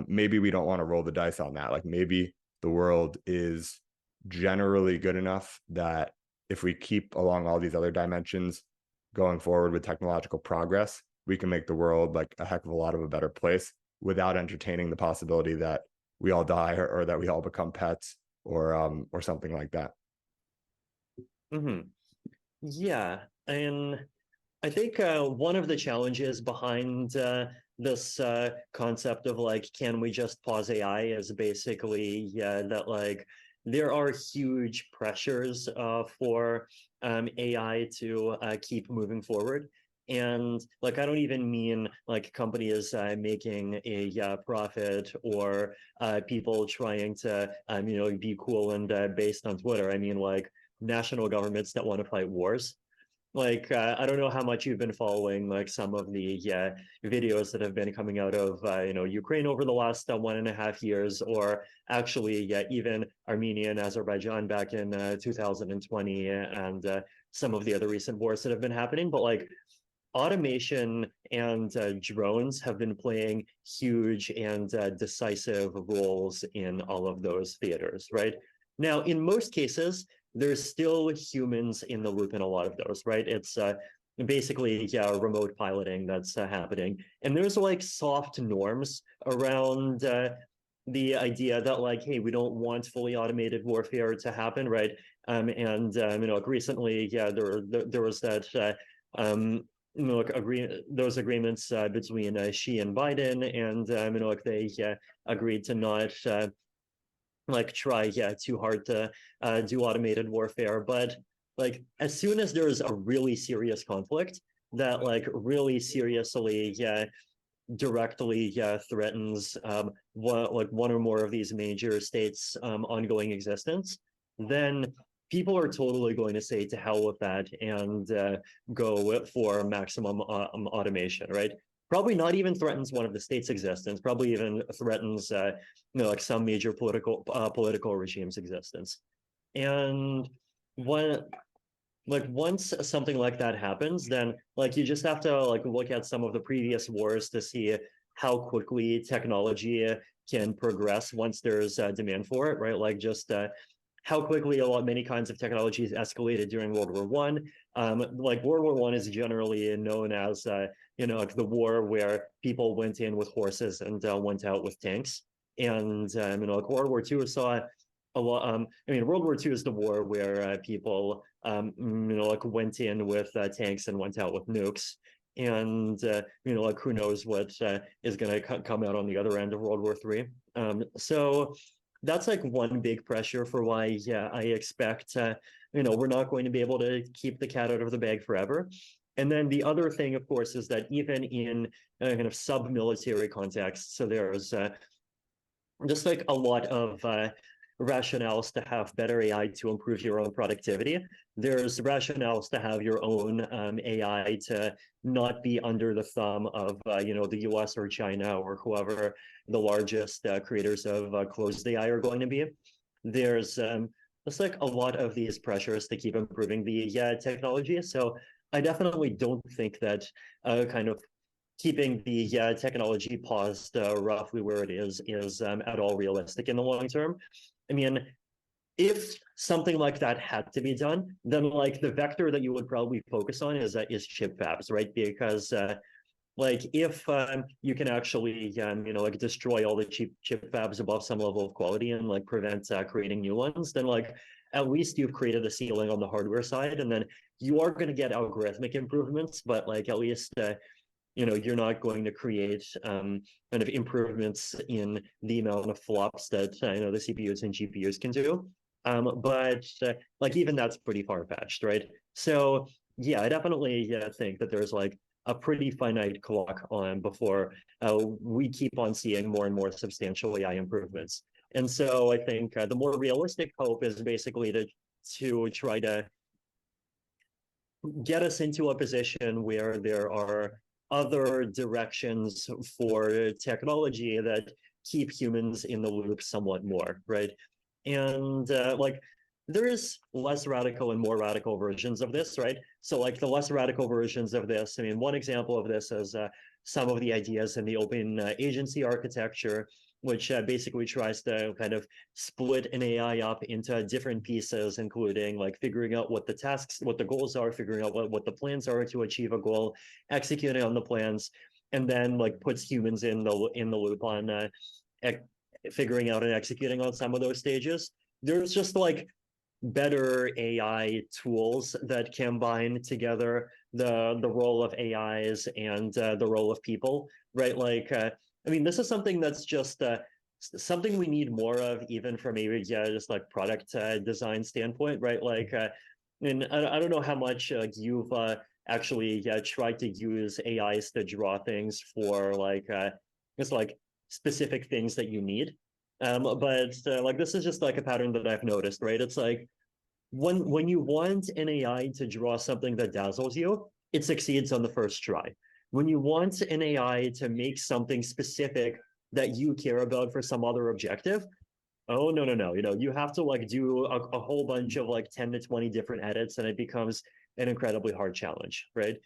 maybe we don't want to roll the dice on that. Like maybe the world is generally good enough that if we keep along all these other dimensions going forward with technological progress, we can make the world like a heck of a lot of a better place without entertaining the possibility that we all die, or that we all become pets, or something like that. Mm-hmm. Yeah, and I think one of the challenges behind this concept of like, can we just pause AI, is basically that like there are huge pressures for AI to keep moving forward. And like, I don't even mean like companies making a profit, or people trying to, be cool and based on Twitter. I mean, like national governments that want to fight wars. Like, I don't know how much you've been following like some of the videos that have been coming out of, Ukraine over the last 1.5 years, or actually even Armenia and Azerbaijan back in 2020, and some of the other recent wars that have been happening. But like, automation and drones have been playing huge and decisive roles in all of those theaters, right? Now, in most cases, there's still humans in the loop in a lot of those, right? It's basically, yeah, remote piloting that's happening. And there's like soft norms around the idea that like, hey, we don't want fully automated warfare to happen, right? Recently, yeah, there was that those agreements between Xi and Biden, and they agreed to not try too hard to do automated warfare. But like as soon as there's a really serious conflict that like really seriously directly threatens one or more of these major states' ongoing existence, then people are totally going to say to hell with that and go for maximum automation, right? Probably not even threatens one of the states' existence, probably even threatens like some major political regime's existence. And once something like that happens, then like you just have to like look at some of the previous wars to see how quickly technology can progress once there's demand for it, right? Like just how quickly many kinds of technologies escalated during World War One. Like World War One is generally known as like the war where people went in with horses and went out with tanks. And like World War Two saw a lot. World War II is the war where people like went in with tanks and went out with nukes. And like who knows what is going to come out on the other end of World War III. So that's like one big pressure for why I expect we're not going to be able to keep the cat out of the bag forever. And then the other thing, of course, is that even in kind of sub-military contexts, so there's just like a lot of rationales to have better AI to improve your own productivity. There's rationales to have your own AI to not be under the thumb of the US or China or whoever the largest creators of closed AI are going to be. There's just like a lot of these pressures to keep improving the technology. So I definitely don't think that kind of keeping the technology paused roughly where it is at all realistic in the long term. I mean, if something like that had to be done, then like the vector that you would probably focus on is chip fabs, right? Because like if you can actually like destroy all the chip fabs above some level of quality and like prevent creating new ones, then like at least you've created a ceiling on the hardware side, and then you are going to get algorithmic improvements, but like at least you're not going to create kind of improvements in the amount of flops that the CPUs and GPUs can do. But like even that's pretty far-fetched, right? So yeah, I definitely think that there's like a pretty finite clock on before we keep on seeing more and more substantial AI improvements. And so I think the more realistic hope is basically to try to get us into a position where there are other directions for technology that keep humans in the loop somewhat more, right? And like there is less radical and more radical versions of this, right? So like the less radical versions of this, one example of this is some of the ideas in the open agency architecture, which basically tries to kind of split an AI up into different pieces, including like figuring out what the tasks, what the goals are, figuring out what the plans are to achieve a goal, executing on the plans, and then like puts humans in the loop on figuring out and executing on some of those stages. There's just like better AI tools that combine together the role of AIs and the role of people, right? Like this is something that's just something we need more of, even from maybe just like product design standpoint, right? Like, and I don't know how much you've actually tried to use AIs to draw things for like just like specific things that you need. But like this is just like a pattern that I've noticed, right? It's like when you want an AI to draw something that dazzles you, it succeeds on the first try. When you want an AI to make something specific that you care about for some other objective, oh no, you have to like do a whole bunch of like 10 to 20 different edits, and it becomes an incredibly hard challenge, right?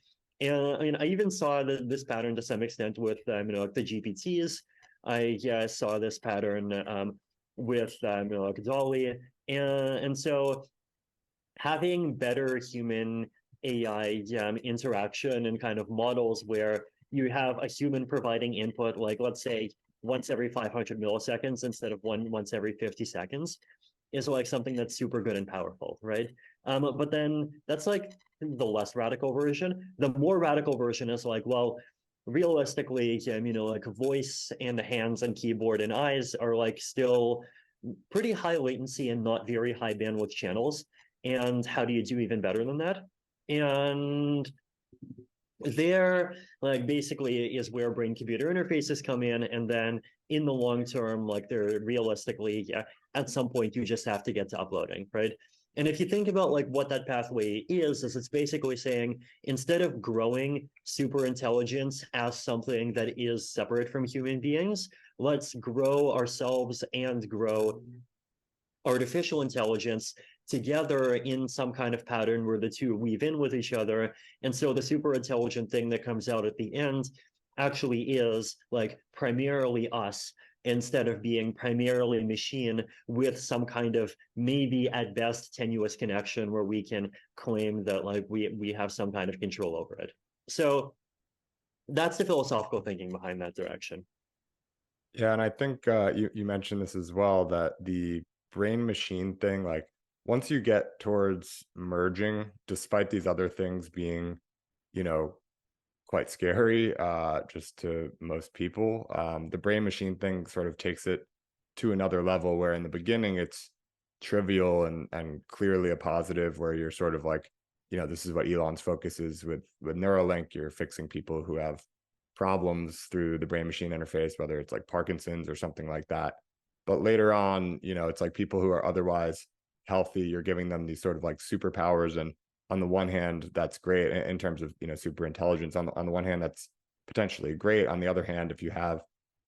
And I mean, I even saw this pattern to some extent with like the GPTs. I saw this pattern with like Dolly, and so having better human AI interaction and kind of models where you have a human providing input, like let's say once every 500 milliseconds instead of once every 50 seconds, is like something that's super good and powerful, right? But then that's like the less radical version. The more radical version is like, well, realistically, like voice and the hands and keyboard and eyes are like still pretty high latency and not very high bandwidth channels. And how do you do even better than that? And there, like basically is where brain computer interfaces come in. And then in the long term, like they're realistically, at some point you just have to get to uploading, right? And if you think about like what that pathway is it's basically saying instead of growing super intelligence as something that is separate from human beings, let's grow ourselves and grow artificial intelligence together in some kind of pattern where the two weave in with each other. And so the super intelligent thing that comes out at the end actually is like primarily us instead of being primarily machine with some kind of maybe at best tenuous connection where we can claim that like we have some kind of control over it. So that's the philosophical thinking behind that direction. Yeah, and I think you mentioned this as well, that the brain machine thing, like once you get towards merging, despite these other things being, quite scary just to most people, the brain machine thing sort of takes it to another level where in the beginning it's trivial and clearly a positive, where you're sort of like, this is what Elon's focus is with Neuralink. You're fixing people who have problems through the brain machine interface, whether it's like Parkinson's or something like that. But later on, it's like people who are otherwise healthy, you're giving them these sort of like superpowers. And on the one hand, that's great in terms of, super intelligence. On the one hand, that's potentially great. On the other hand, if you have,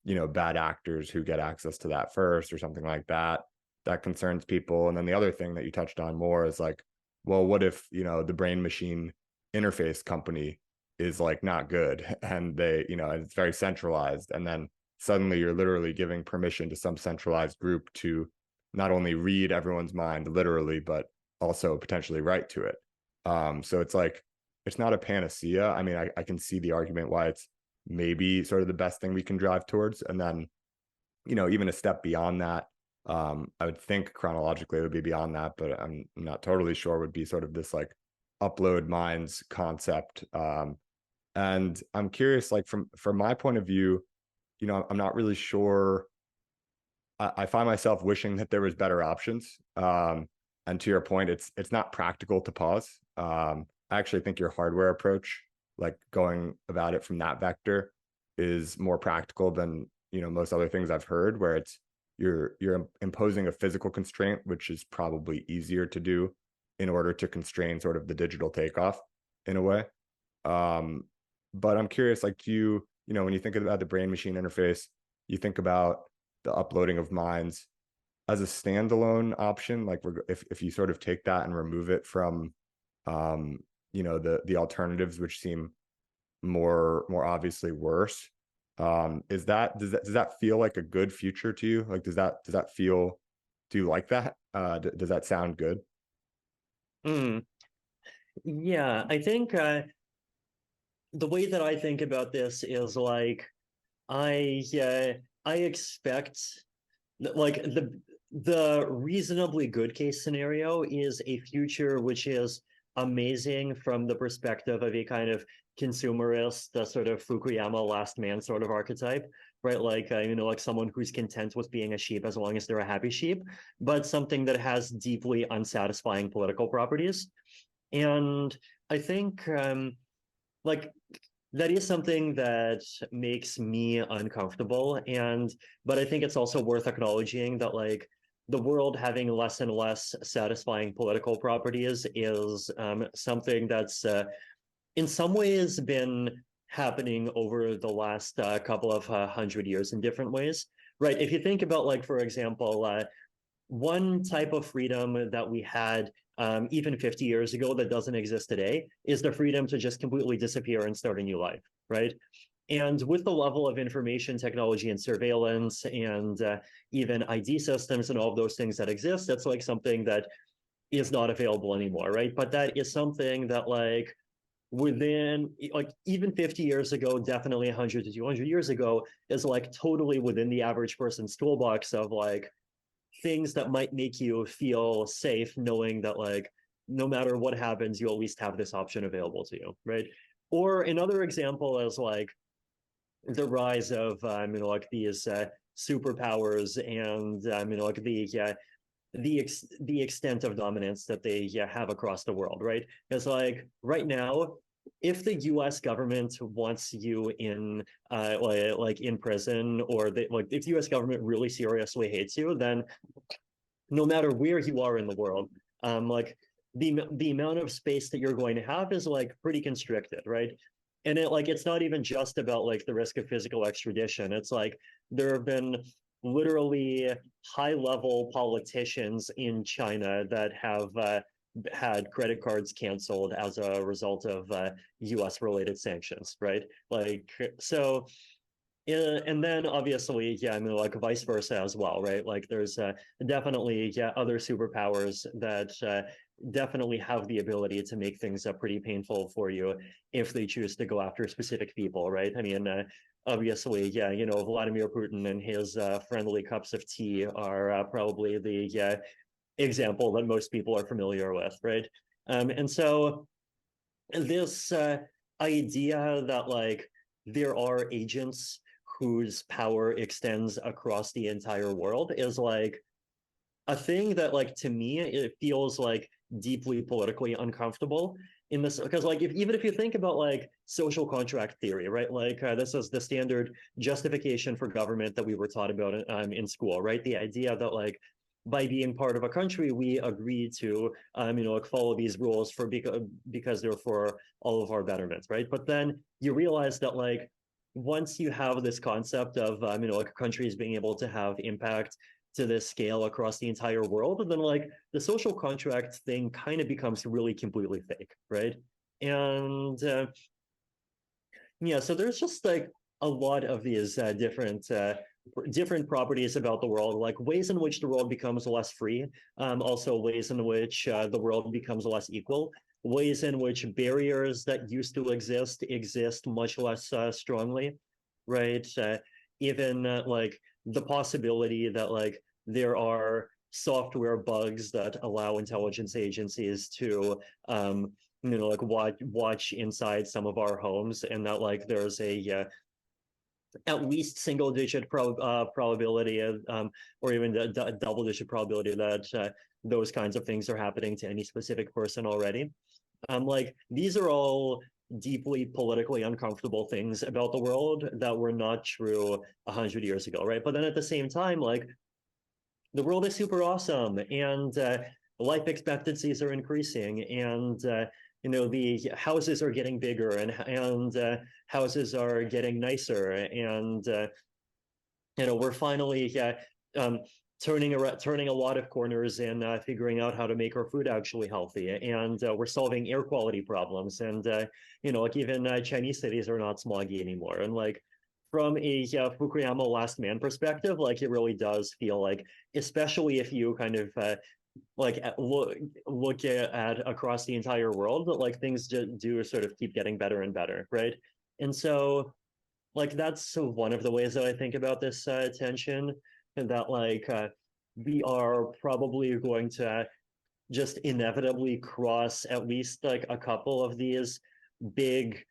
bad actors who get access to that first or something like that, that concerns people. And then the other thing that you touched on more is like, well, what if, the brain machine interface company is like not good and they, it's very centralized, and then suddenly you're literally giving permission to some centralized group to not only read everyone's mind literally, but also potentially write to it. So it's like, it's not a panacea. I mean, I can see the argument why it's maybe sort of the best thing we can drive towards. And then, even a step beyond that, I would think chronologically it would be beyond that, but I'm not totally sure, would be sort of this like upload minds concept. And I'm curious, like from my point of view, I'm not really sure. I find myself wishing that there was better options. And to your point, it's not practical to pause. I actually think your hardware approach, like going about it from that vector, is more practical than most other things I've heard, where it's you're imposing a physical constraint, which is probably easier to do in order to constrain sort of the digital takeoff in a way. But I'm curious, like, do you, when you think about the brain machine interface, you think about the uploading of minds as a standalone option, like if you sort of take that and remove it from the alternatives, which seem more obviously worse, does that feel like a good future to you? Like does that feel, do you like that? Does that sound good? Yeah, I think the way that I think about this is like I expect like the reasonably good case scenario is a future which is amazing from the perspective of a kind of consumerist, the sort of Fukuyama last man sort of archetype, right? Like like someone who's content with being a sheep as long as they're a happy sheep, but something that has deeply unsatisfying political properties. And I think like that is something that makes me uncomfortable. But I think it's also worth acknowledging that like the world having less and less satisfying political properties is something that's in some ways been happening over the last couple of 100 years in different ways, right? If you think about like, for example, one type of freedom that we had even 50 years ago that doesn't exist today, is the freedom to just completely disappear and start a new life, right? And with the level of information technology and surveillance and even ID systems and all of those things that exist, that's like something that is not available anymore, right? But that is something that like within like even 50 years ago, definitely 100 to 200 years ago, is like totally within the average person's toolbox of like things that might make you feel safe, knowing that like no matter what happens, you at least have this option available to you, right? Or another example is like the rise of like these superpowers and like the extent of dominance that they have across the world, right? Because like right now, if the U.S. government wants you in like in prison, or like if the U.S. government really seriously hates you, then no matter where you are in the world, like the amount of space that you're going to have is like pretty constricted, right? And it's not even just about like the risk of physical extradition. It's like there have been literally high-level politicians in China that have had credit cards canceled as a result of U.S. related sanctions, right? Like so. And then obviously, yeah, I mean, like vice versa as well, right? Like there's definitely other superpowers that definitely have the ability to make things pretty painful for you if they choose to go after specific people, right? I mean, obviously, yeah, Vladimir Putin and his friendly cups of tea are probably the example that most people are familiar with, right? And so this idea that like there are agents whose power extends across the entire world is like a thing that like to me it feels like deeply politically uncomfortable in this, because like even if you think about like social contract theory, right? Like this is the standard justification for government that we were taught about in school, right? The idea that like by being part of a country, we agree to like follow these rules because they're for all of our betterment, right? But then you realize that like once you have this concept of like countries being able to have impact to this scale across the entire world, and then like the social contract thing kind of becomes really completely fake, right? And yeah, so there's just like a lot of these different properties about the world, like ways in which the world becomes less free, also ways in which the world becomes less equal, ways in which barriers that used to exist much less strongly, right? Even like the possibility that like there are software bugs that allow intelligence agencies to like watch inside some of our homes, and that like there's a at least single digit probability of, or even double digit probability that those kinds of things are happening to any specific person already. Like these are all deeply politically uncomfortable things about the world that were not true 100 years ago, right? But then at the same time, like the world is super awesome, and life expectancies are increasing, and the houses are getting bigger, and houses are getting nicer, and we're finally turning a lot of corners and figuring out how to make our food actually healthy, and we're solving air quality problems, and like even Chinese cities are not smoggy anymore, and like from a Fukuyama last man perspective, like it really does feel like, especially if you kind of like look at across the entire world, that like things do sort of keep getting better and better, right? And so like that's one of the ways that I think about this tension, and that like we are probably going to just inevitably cross at least like a couple of these big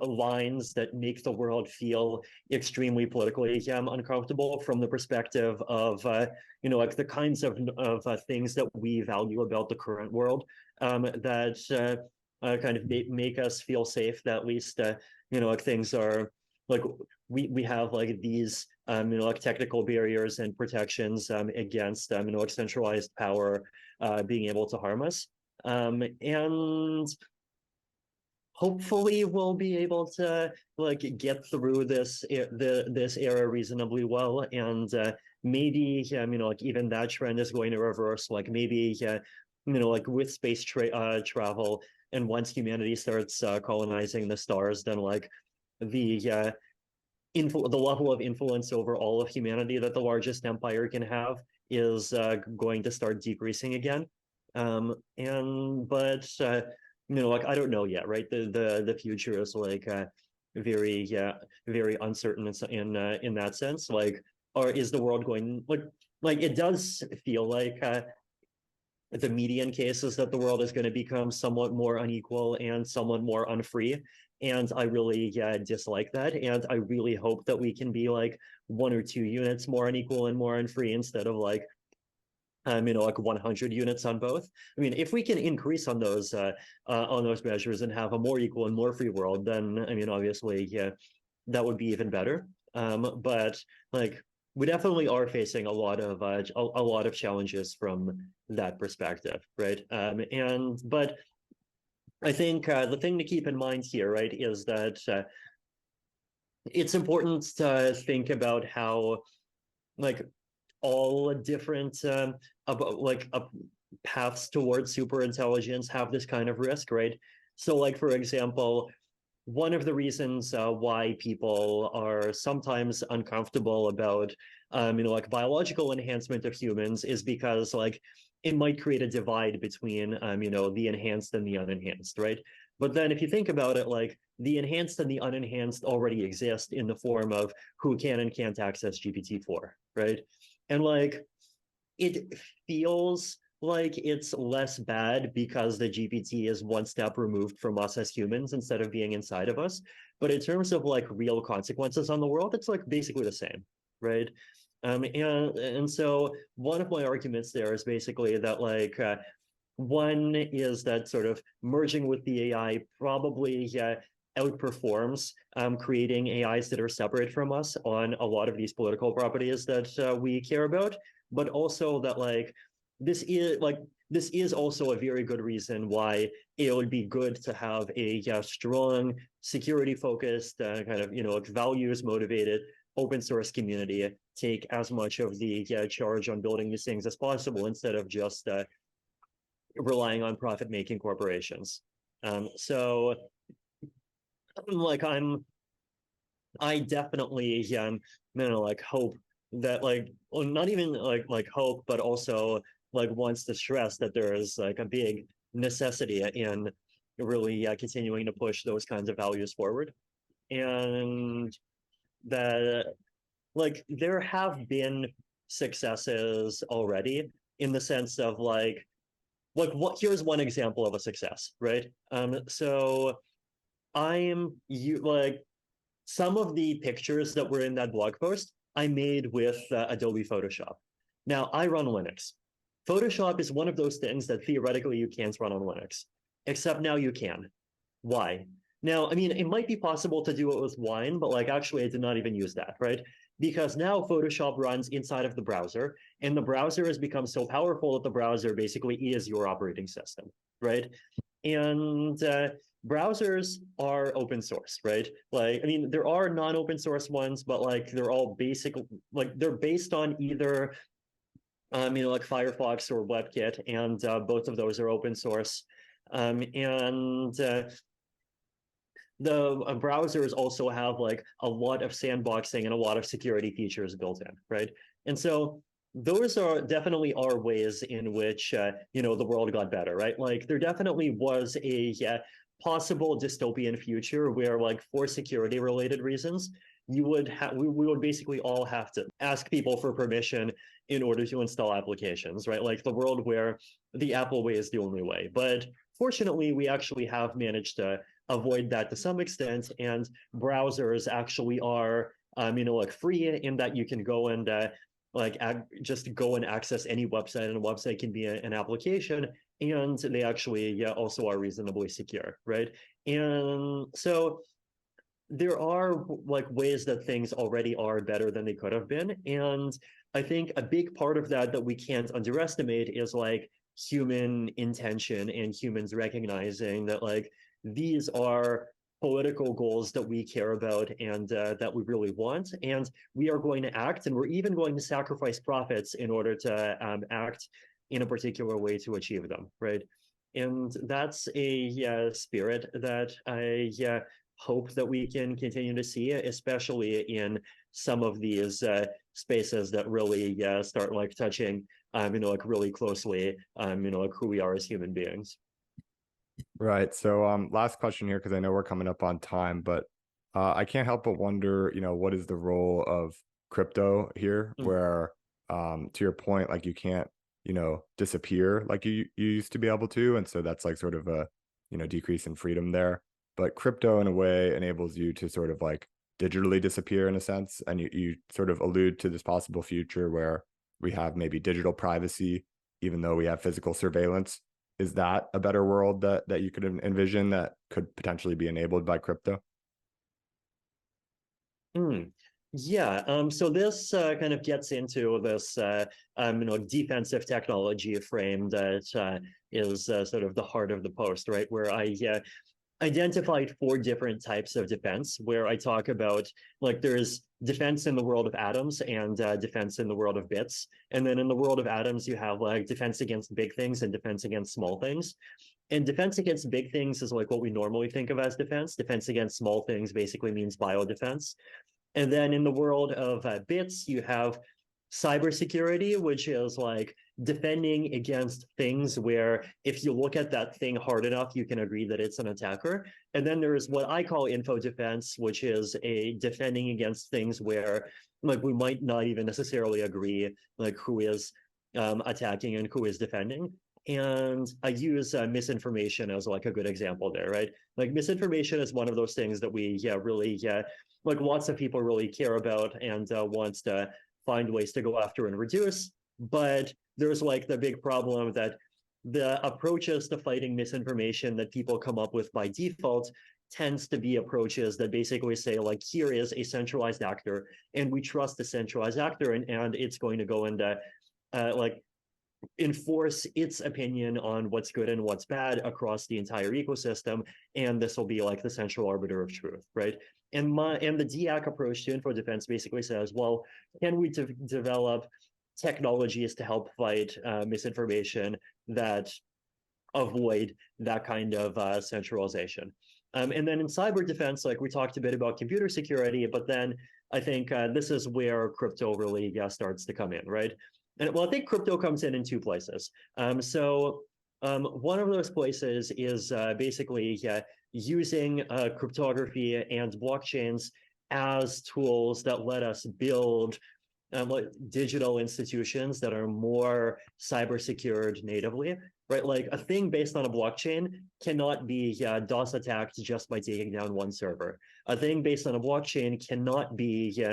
lines that make the world feel extremely politically uncomfortable from the perspective of like the kinds of things that we value about the current world, that kind of make us feel that at least like things are like we have like these like technical barriers and protections against like centralized power being able to harm us, and hopefully we'll be able to like get through this era reasonably well, and maybe like even that trend is going to reverse. Like maybe like with space travel, and once humanity starts colonizing the stars, then like the the level of influence over all of humanity that the largest empire can have is going to start decreasing again. And but like I don't know yet, right? The future is like very very uncertain in that sense. Like, or is the world going like it does feel like the median case is that the world is going to become somewhat more unequal and somewhat more unfree. And I really dislike that. And I really hope that we can be like 1 or 2 units more unequal and more unfree instead of like, like 100 units on both. I mean, if we can increase on those measures and have a more equal and more free world, then I mean, obviously, that would be even better. But like, we definitely are facing a lot of challenges from that perspective, right? But I think the thing to keep in mind here, right, is that it's important to think about how like all different about like paths towards super intelligence have this kind of risk, right? So like for example, one of the reasons why people are sometimes uncomfortable about like biological enhancement of humans is because like it might create a divide between the enhanced and the unenhanced, right? But then if you think about it, like the enhanced and the unenhanced already exist in the form of who can and can't access GPT-4, right? And like it feels like it's less bad because the GPT is one step removed from us as humans instead of being inside of us. But in terms of like real consequences on the world, it's like basically the same, right? And so one of my arguments there is basically that like one is that sort of merging with the AI probably outperforms creating AIs that are separate from us on a lot of these political properties that we care about, but also that like this is also a very good reason why it would be good to have a strong security focused kind of values motivated open source community take as much of the charge on building these things as possible instead of just relying on profit making corporations. So like I definitely like hope that like, well, not even like hope, but also like wants to stress that there is like a big necessity in really continuing to push those kinds of values forward. And that like there have been successes already in the sense of like what here's one example of a success, right? So like some of the pictures that were in that blog post I made with Adobe Photoshop. Now I run Linux. Photoshop is one of those things that theoretically you can't run on Linux, except now you can. Why? Now, I mean, it might be possible to do it with Wine, but like actually I did not even use that, right? Because now Photoshop runs inside of the browser, and the browser has become so powerful that the browser basically is your operating system, right? And browsers are open source, right? Like, I mean, there are non-open source ones, but like they're all basic, like they're based on either, like Firefox or WebKit, and both of those are open source. And the browsers also have like a lot of sandboxing and a lot of security features built in, right? And so those are definitely are ways in which the world got better, right? Like there definitely was a possible dystopian future where like for security related reasons you would have we would basically all have to ask people for permission in order to install applications, right? Like the world where the Apple way is the only way. But fortunately we actually have managed to avoid that to some extent, and browsers actually are like free in that you can go and just go and access any website, and a website can be an application, and they actually also are reasonably secure, right? And so there are like ways that things already are better than they could have been, and I think a big part of that we can't underestimate is like human intention and humans recognizing that like these are political goals that we care about and that we really want. And we are going to act, and we're even going to sacrifice profits in order to act in a particular way to achieve them, right? And that's a spirit that I hope that we can continue to see, especially in some of these spaces that really start like touching, like really closely, like who we are as human beings. Right. So last question here, because I know we're coming up on time, but I can't help but wonder, what is the role of crypto here, where to your point, like you can't, disappear like you used to be able to. And so that's like sort of a, decrease in freedom there. But crypto in a way enables you to sort of like digitally disappear in a sense. And you sort of allude to this possible future where we have maybe digital privacy, even though we have physical surveillance. Is that a better world that you could envision that could potentially be enabled by crypto? Yeah. So this kind of gets into this, defensive technology frame that is sort of the heart of the post, right? Where I identified 4 different types of defense, where I talk about like there's defense in the world of atoms and defense in the world of bits. And then in the world of atoms, you have like defense against big things and defense against small things. And defense against big things is like what we normally think of as defense. Defense against small things basically means biodefense. And then in the world of bits, you have cybersecurity, which is like defending against things where if you look at that thing hard enough, you can agree that it's an attacker. And then there's what I call info defense, which is a defending against things where like we might not even necessarily agree like who is attacking and who is defending. And I use misinformation as like a good example there, right? Like misinformation is one of those things that we really like lots of people really care about and wants to find ways to go after and reduce. But there's like the big problem that the approaches to fighting misinformation that people come up with by default tends to be approaches that basically say like, here is a centralized actor and we trust the centralized actor and it's going to go into like enforce its opinion on what's good and what's bad across the entire ecosystem, and this will be like the central arbiter of truth, right? And the DIAC approach to info defense basically says, well, can we develop technologies to help fight misinformation that avoid that kind of centralization? And then in cyber defense, like we talked a bit about computer security, but then I think this is where crypto really starts to come in, right? And well, I think crypto comes in 2 places. One of those places is basically using cryptography and blockchains as tools that let us build digital institutions that are more cyber secured natively, right? Like a thing based on a blockchain cannot be DOS attacked just by taking down one server. A thing based on a blockchain cannot be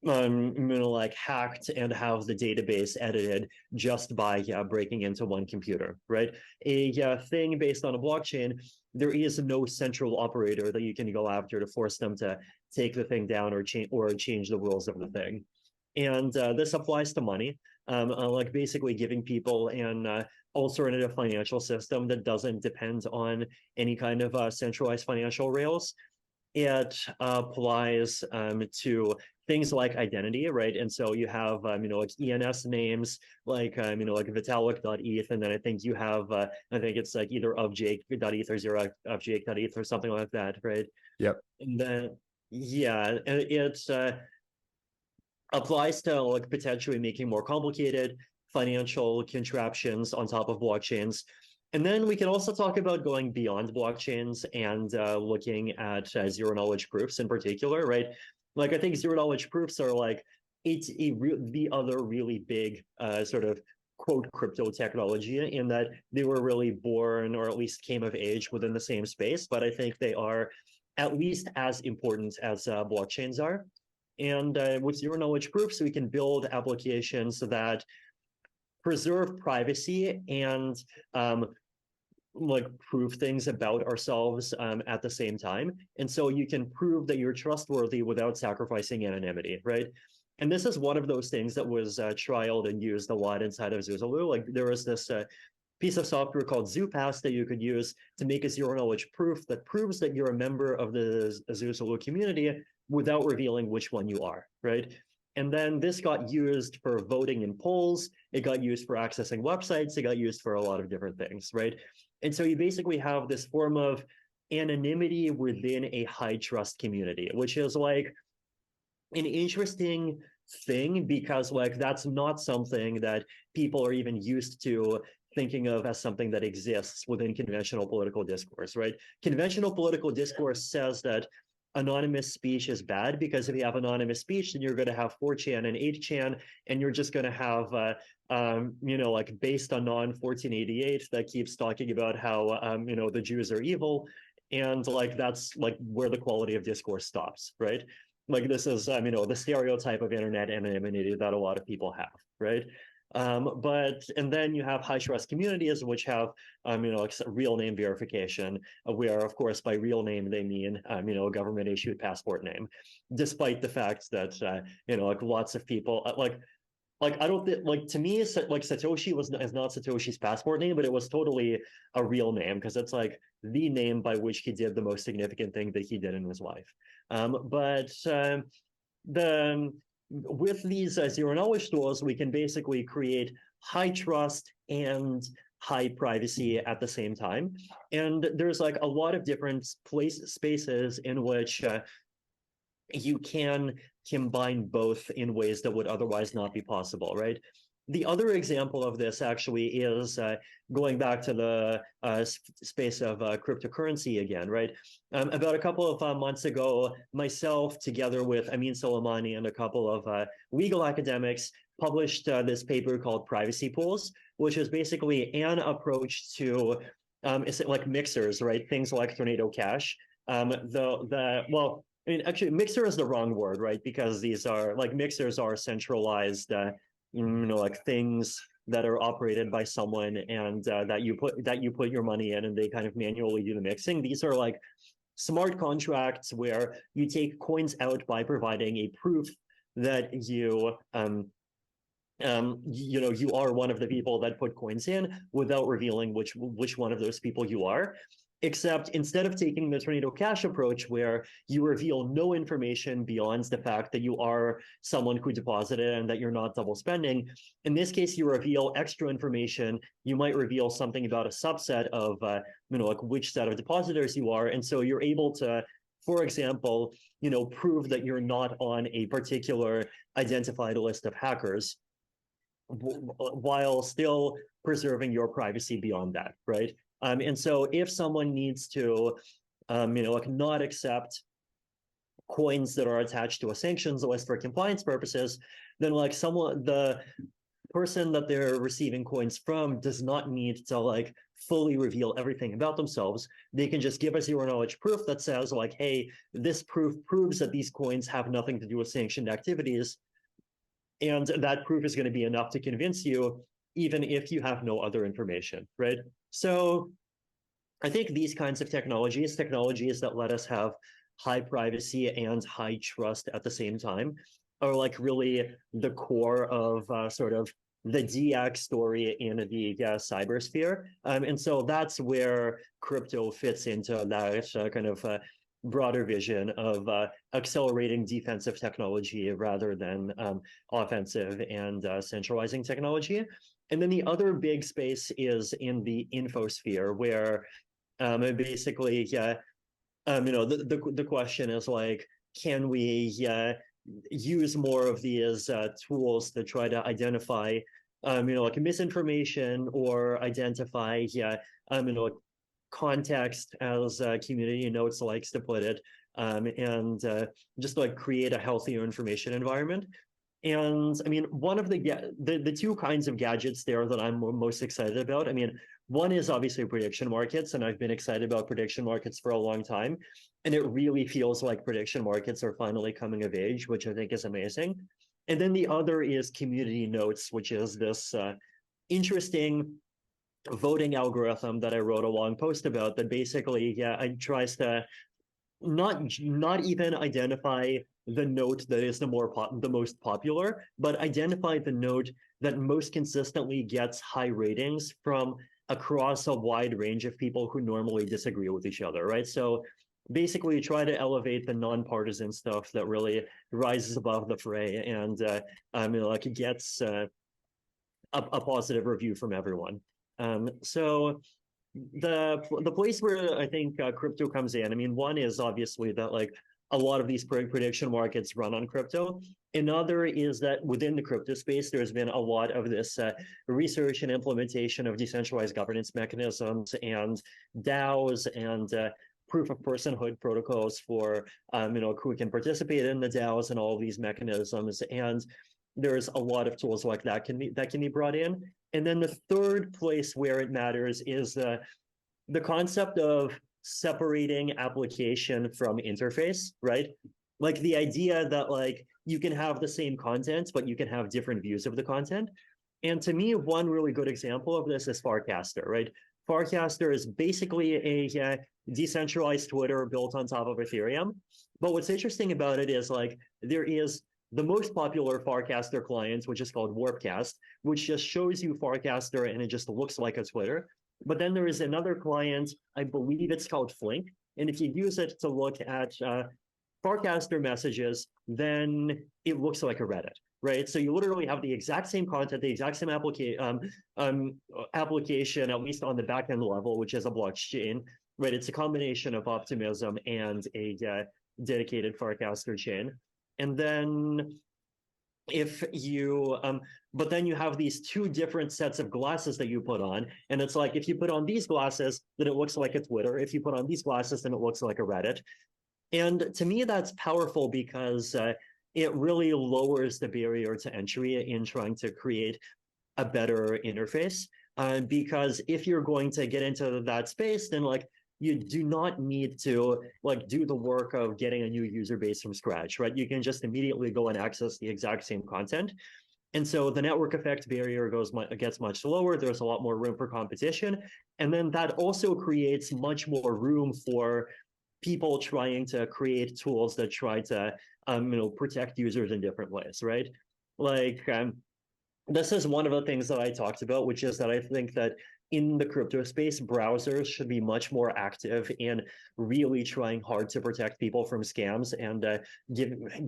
like hacked and have the database edited just by breaking into one computer, right? A thing based on a blockchain, there is no central operator that you can go after to force them to take the thing down or change the rules of the thing. And this applies to money, like basically giving people an alternative financial system that doesn't depend on any kind of centralized financial rails. It applies to things like identity, right? And so you have, like ENS names, like, like Vitalik.eth, and then I think you have, I think it's like either of Jake.eth or zero of Jake.eth or something like that, right? Yep. And then, yeah, it applies to like potentially making more complicated financial contraptions on top of blockchains. And then we can also talk about going beyond blockchains and looking at zero knowledge proofs in particular, right? Like I think zero knowledge proofs are like the other really big sort of quote crypto technology in that they were really born or at least came of age within the same space, but I think they are at least as important as blockchains are. And with zero knowledge proofs, we can build applications that preserve privacy and like prove things about ourselves at the same time. And so you can prove that you're trustworthy without sacrificing anonymity, right? And this is one of those things that was trialed and used a lot inside of Zuzulu. Like there was this piece of software called ZooPass that you could use to make a zero-knowledge proof that proves that you're a member of the Zulu community without revealing which one you are, right? And then this got used for voting in polls. It got used for accessing websites. It got used for a lot of different things, right? And so you basically have this form of anonymity within a high trust community, which is like an interesting thing because like that's not something that people are even used to thinking of as something that exists within conventional political discourse, right? Conventional political discourse says that anonymous speech is bad because if you have anonymous speech, then you're going to have 4chan and 8chan, and you're just going to have, like based on non 1488 that keeps talking about how, the Jews are evil. And like, that's like where the quality of discourse stops, right? Like this is, the stereotype of internet anonymity that a lot of people have, right? And then you have high trust communities, which have, like real name verification, where, of course, by real name, they mean, a government issued passport name, despite the fact that, like lots of people, I don't think, like, to me, like Satoshi is not Satoshi's passport name, but it was totally a real name because it's like the name by which he did the most significant thing that he did in his life. With these zero knowledge tools, we can basically create high trust and high privacy at the same time. And there's like a lot of different spaces in which you can combine both in ways that would otherwise not be possible, right? The other example of this actually is going back to the space of cryptocurrency again, right? About a couple of months ago, myself, together with Amin Soleimani and a couple of legal academics, published this paper called Privacy Pools, which is basically an approach to like mixers, right? Things like Tornado Cash. Actually, mixer is the wrong word, right? Because these are like mixers are centralized, like things that are operated by someone and that you put your money in and they kind of manually do the mixing. These are like smart contracts where you take coins out by providing a proof that you are one of the people that put coins in without revealing which one of those people you are. Except instead of taking the Tornado Cash approach where you reveal no information beyond the fact that you are someone who deposited and that you're not double spending, in this case, you reveal extra information. You might reveal something about a subset of, like which set of depositors you are. And so you're able to, for example, prove that you're not on a particular identified list of hackers while still preserving your privacy beyond that, right? And so if someone needs to, like not accept coins that are attached to a sanctions list for compliance purposes, then like the person that they're receiving coins from does not need to like fully reveal everything about themselves. They can just give a zero knowledge proof that says like, hey, this proof proves that these coins have nothing to do with sanctioned activities. And that proof is going to be enough to convince you, even if you have no other information, right? So I think these kinds of technologies that let us have high privacy and high trust at the same time, are like really the core of sort of the DX story in the cybersphere. And so that's where crypto fits into that kind of broader vision of accelerating defensive technology rather than offensive and centralizing technology. And then the other big space is in the infosphere, where basically, the question is like, can we use more of these tools to try to identify, like misinformation or identify, context, as Community Notes likes to put it, and just like create a healthier information environment. And I mean, one of the two kinds of gadgets there that I'm most excited about, I mean, one is obviously prediction markets, and I've been excited about prediction markets for a long time. And it really feels like prediction markets are finally coming of age, which I think is amazing. And then the other is Community Notes, which is this interesting voting algorithm that I wrote a long post about that basically, it tries to not even identify the note that is the most popular, but identify the note that most consistently gets high ratings from across a wide range of people who normally disagree with each other, right? So basically try to elevate the nonpartisan stuff that really rises above the fray and like it gets a positive review from everyone. So the place where I think crypto comes in, I mean, one is obviously that like a lot of these prediction markets run on crypto. Another is that within the crypto space, there's been a lot of this research and implementation of decentralized governance mechanisms and DAOs and proof of personhood protocols for who can participate in the DAOs and all of these mechanisms. And there's a lot of tools like that can be brought in. And then the third place where it matters is the concept of separating application from interface, right? Like the idea that like you can have the same content, but you can have different views of the content. And to me, one really good example of this is Farcaster, right? Farcaster is basically a decentralized Twitter built on top of Ethereum. But what's interesting about it is like there is the most popular Farcaster client, which is called Warpcast, which just shows you Farcaster and it just looks like a Twitter. But then there is another client, I believe it's called Flink. And if you use it to look at Farcaster messages, then it looks like a Reddit, right? So you literally have the exact same content, the exact same application, at least on the backend level, which is a blockchain, right? It's a combination of optimism and a dedicated Farcaster chain. And then if you but then you have these two different sets of glasses that you put on, and it's like if you put on these glasses, then it looks like a Twitter. If you put on these glasses, then it looks like a Reddit. And to me, that's powerful because it really lowers the barrier to entry in trying to create a better interface. Because if you're going to get into that space, then like you do not need to like do the work of getting a new user base from scratch, right? You can just immediately go and access the exact same content. And so the network effect barrier gets much lower. There's a lot more room for competition. And then that also creates much more room for people trying to create tools that try to protect users in different ways, right? Like this is one of the things that I talked about, which is that I think that in the crypto space, browsers should be much more active in really trying hard to protect people from scams and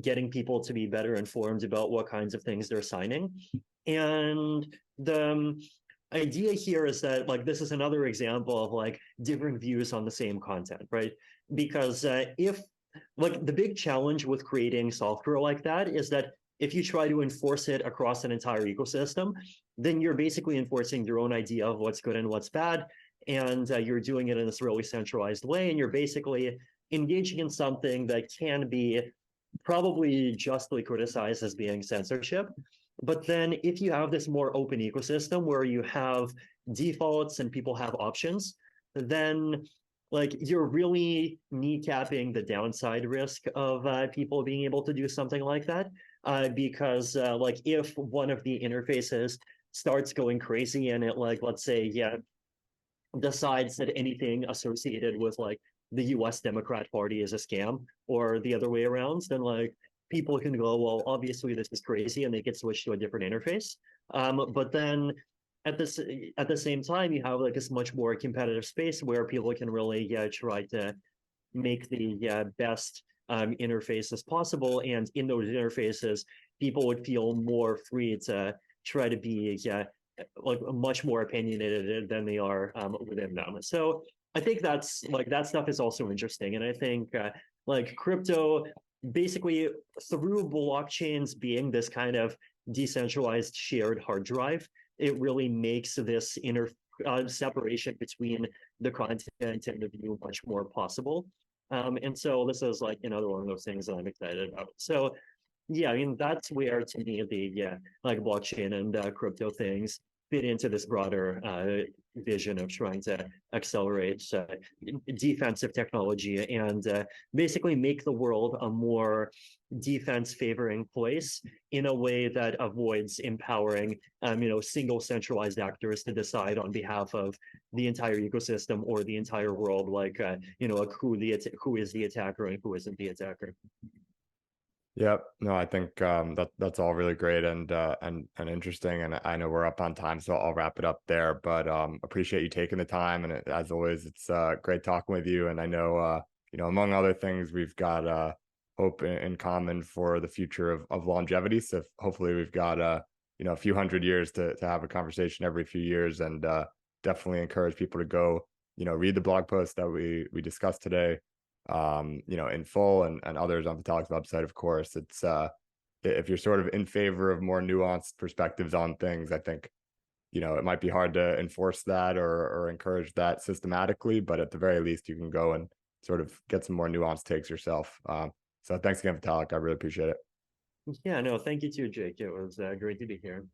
getting people to be better informed about what kinds of things they're signing. And the idea here is that like this is another example of like different views on the same content, right? Because if like the big challenge with creating software like that is that if you try to enforce it across an entire ecosystem, then you're basically enforcing your own idea of what's good and what's bad. And you're doing it in this really centralized way. And you're basically engaging in something that can be probably justly criticized as being censorship. But then if you have this more open ecosystem where you have defaults and people have options, then like you're really kneecapping the downside risk of people being able to do something like that. Because like if one of the interfaces starts going crazy and it like, let's say, decides that anything associated with like the US Democrat Party is a scam or the other way around, then like people can go, well, obviously this is crazy, and they get switched to a different interface. But then at the same time, you have like this much more competitive space where people can really try to make the best interfaces possible. And in those interfaces, people would feel more free to try to be like much more opinionated than they are within them. So I think that's like that stuff is also interesting. And I think like crypto, basically through blockchains being this kind of decentralized shared hard drive, it really makes this separation between the content and the view much more possible. And so this is like another one of those things that I'm excited about. So yeah, I mean, that's where to me the like blockchain and crypto things fit into this broader vision of trying to accelerate defensive technology and basically make the world a more defense favoring place in a way that avoids empowering single centralized actors to decide on behalf of the entire ecosystem or the entire world, like who is the attacker and who isn't the attacker. Yep. No, I think that's all really great and interesting. And I know we're up on time, so I'll wrap it up there. But appreciate you taking the time. And as always, it's great talking with you. And I know among other things, we've got hope in common for the future of longevity. So hopefully we've got a few hundred years to have a conversation every few years, and definitely encourage people to go read the blog post that we discussed today. In full, and others on Vitalik's website, of course. It's if you're sort of in favor of more nuanced perspectives on things, I think, it might be hard to enforce that or encourage that systematically, but at the very least, you can go and sort of get some more nuanced takes yourself. So thanks again, Vitalik. I really appreciate it. Yeah, no, thank you too, Jake. It was great to be here.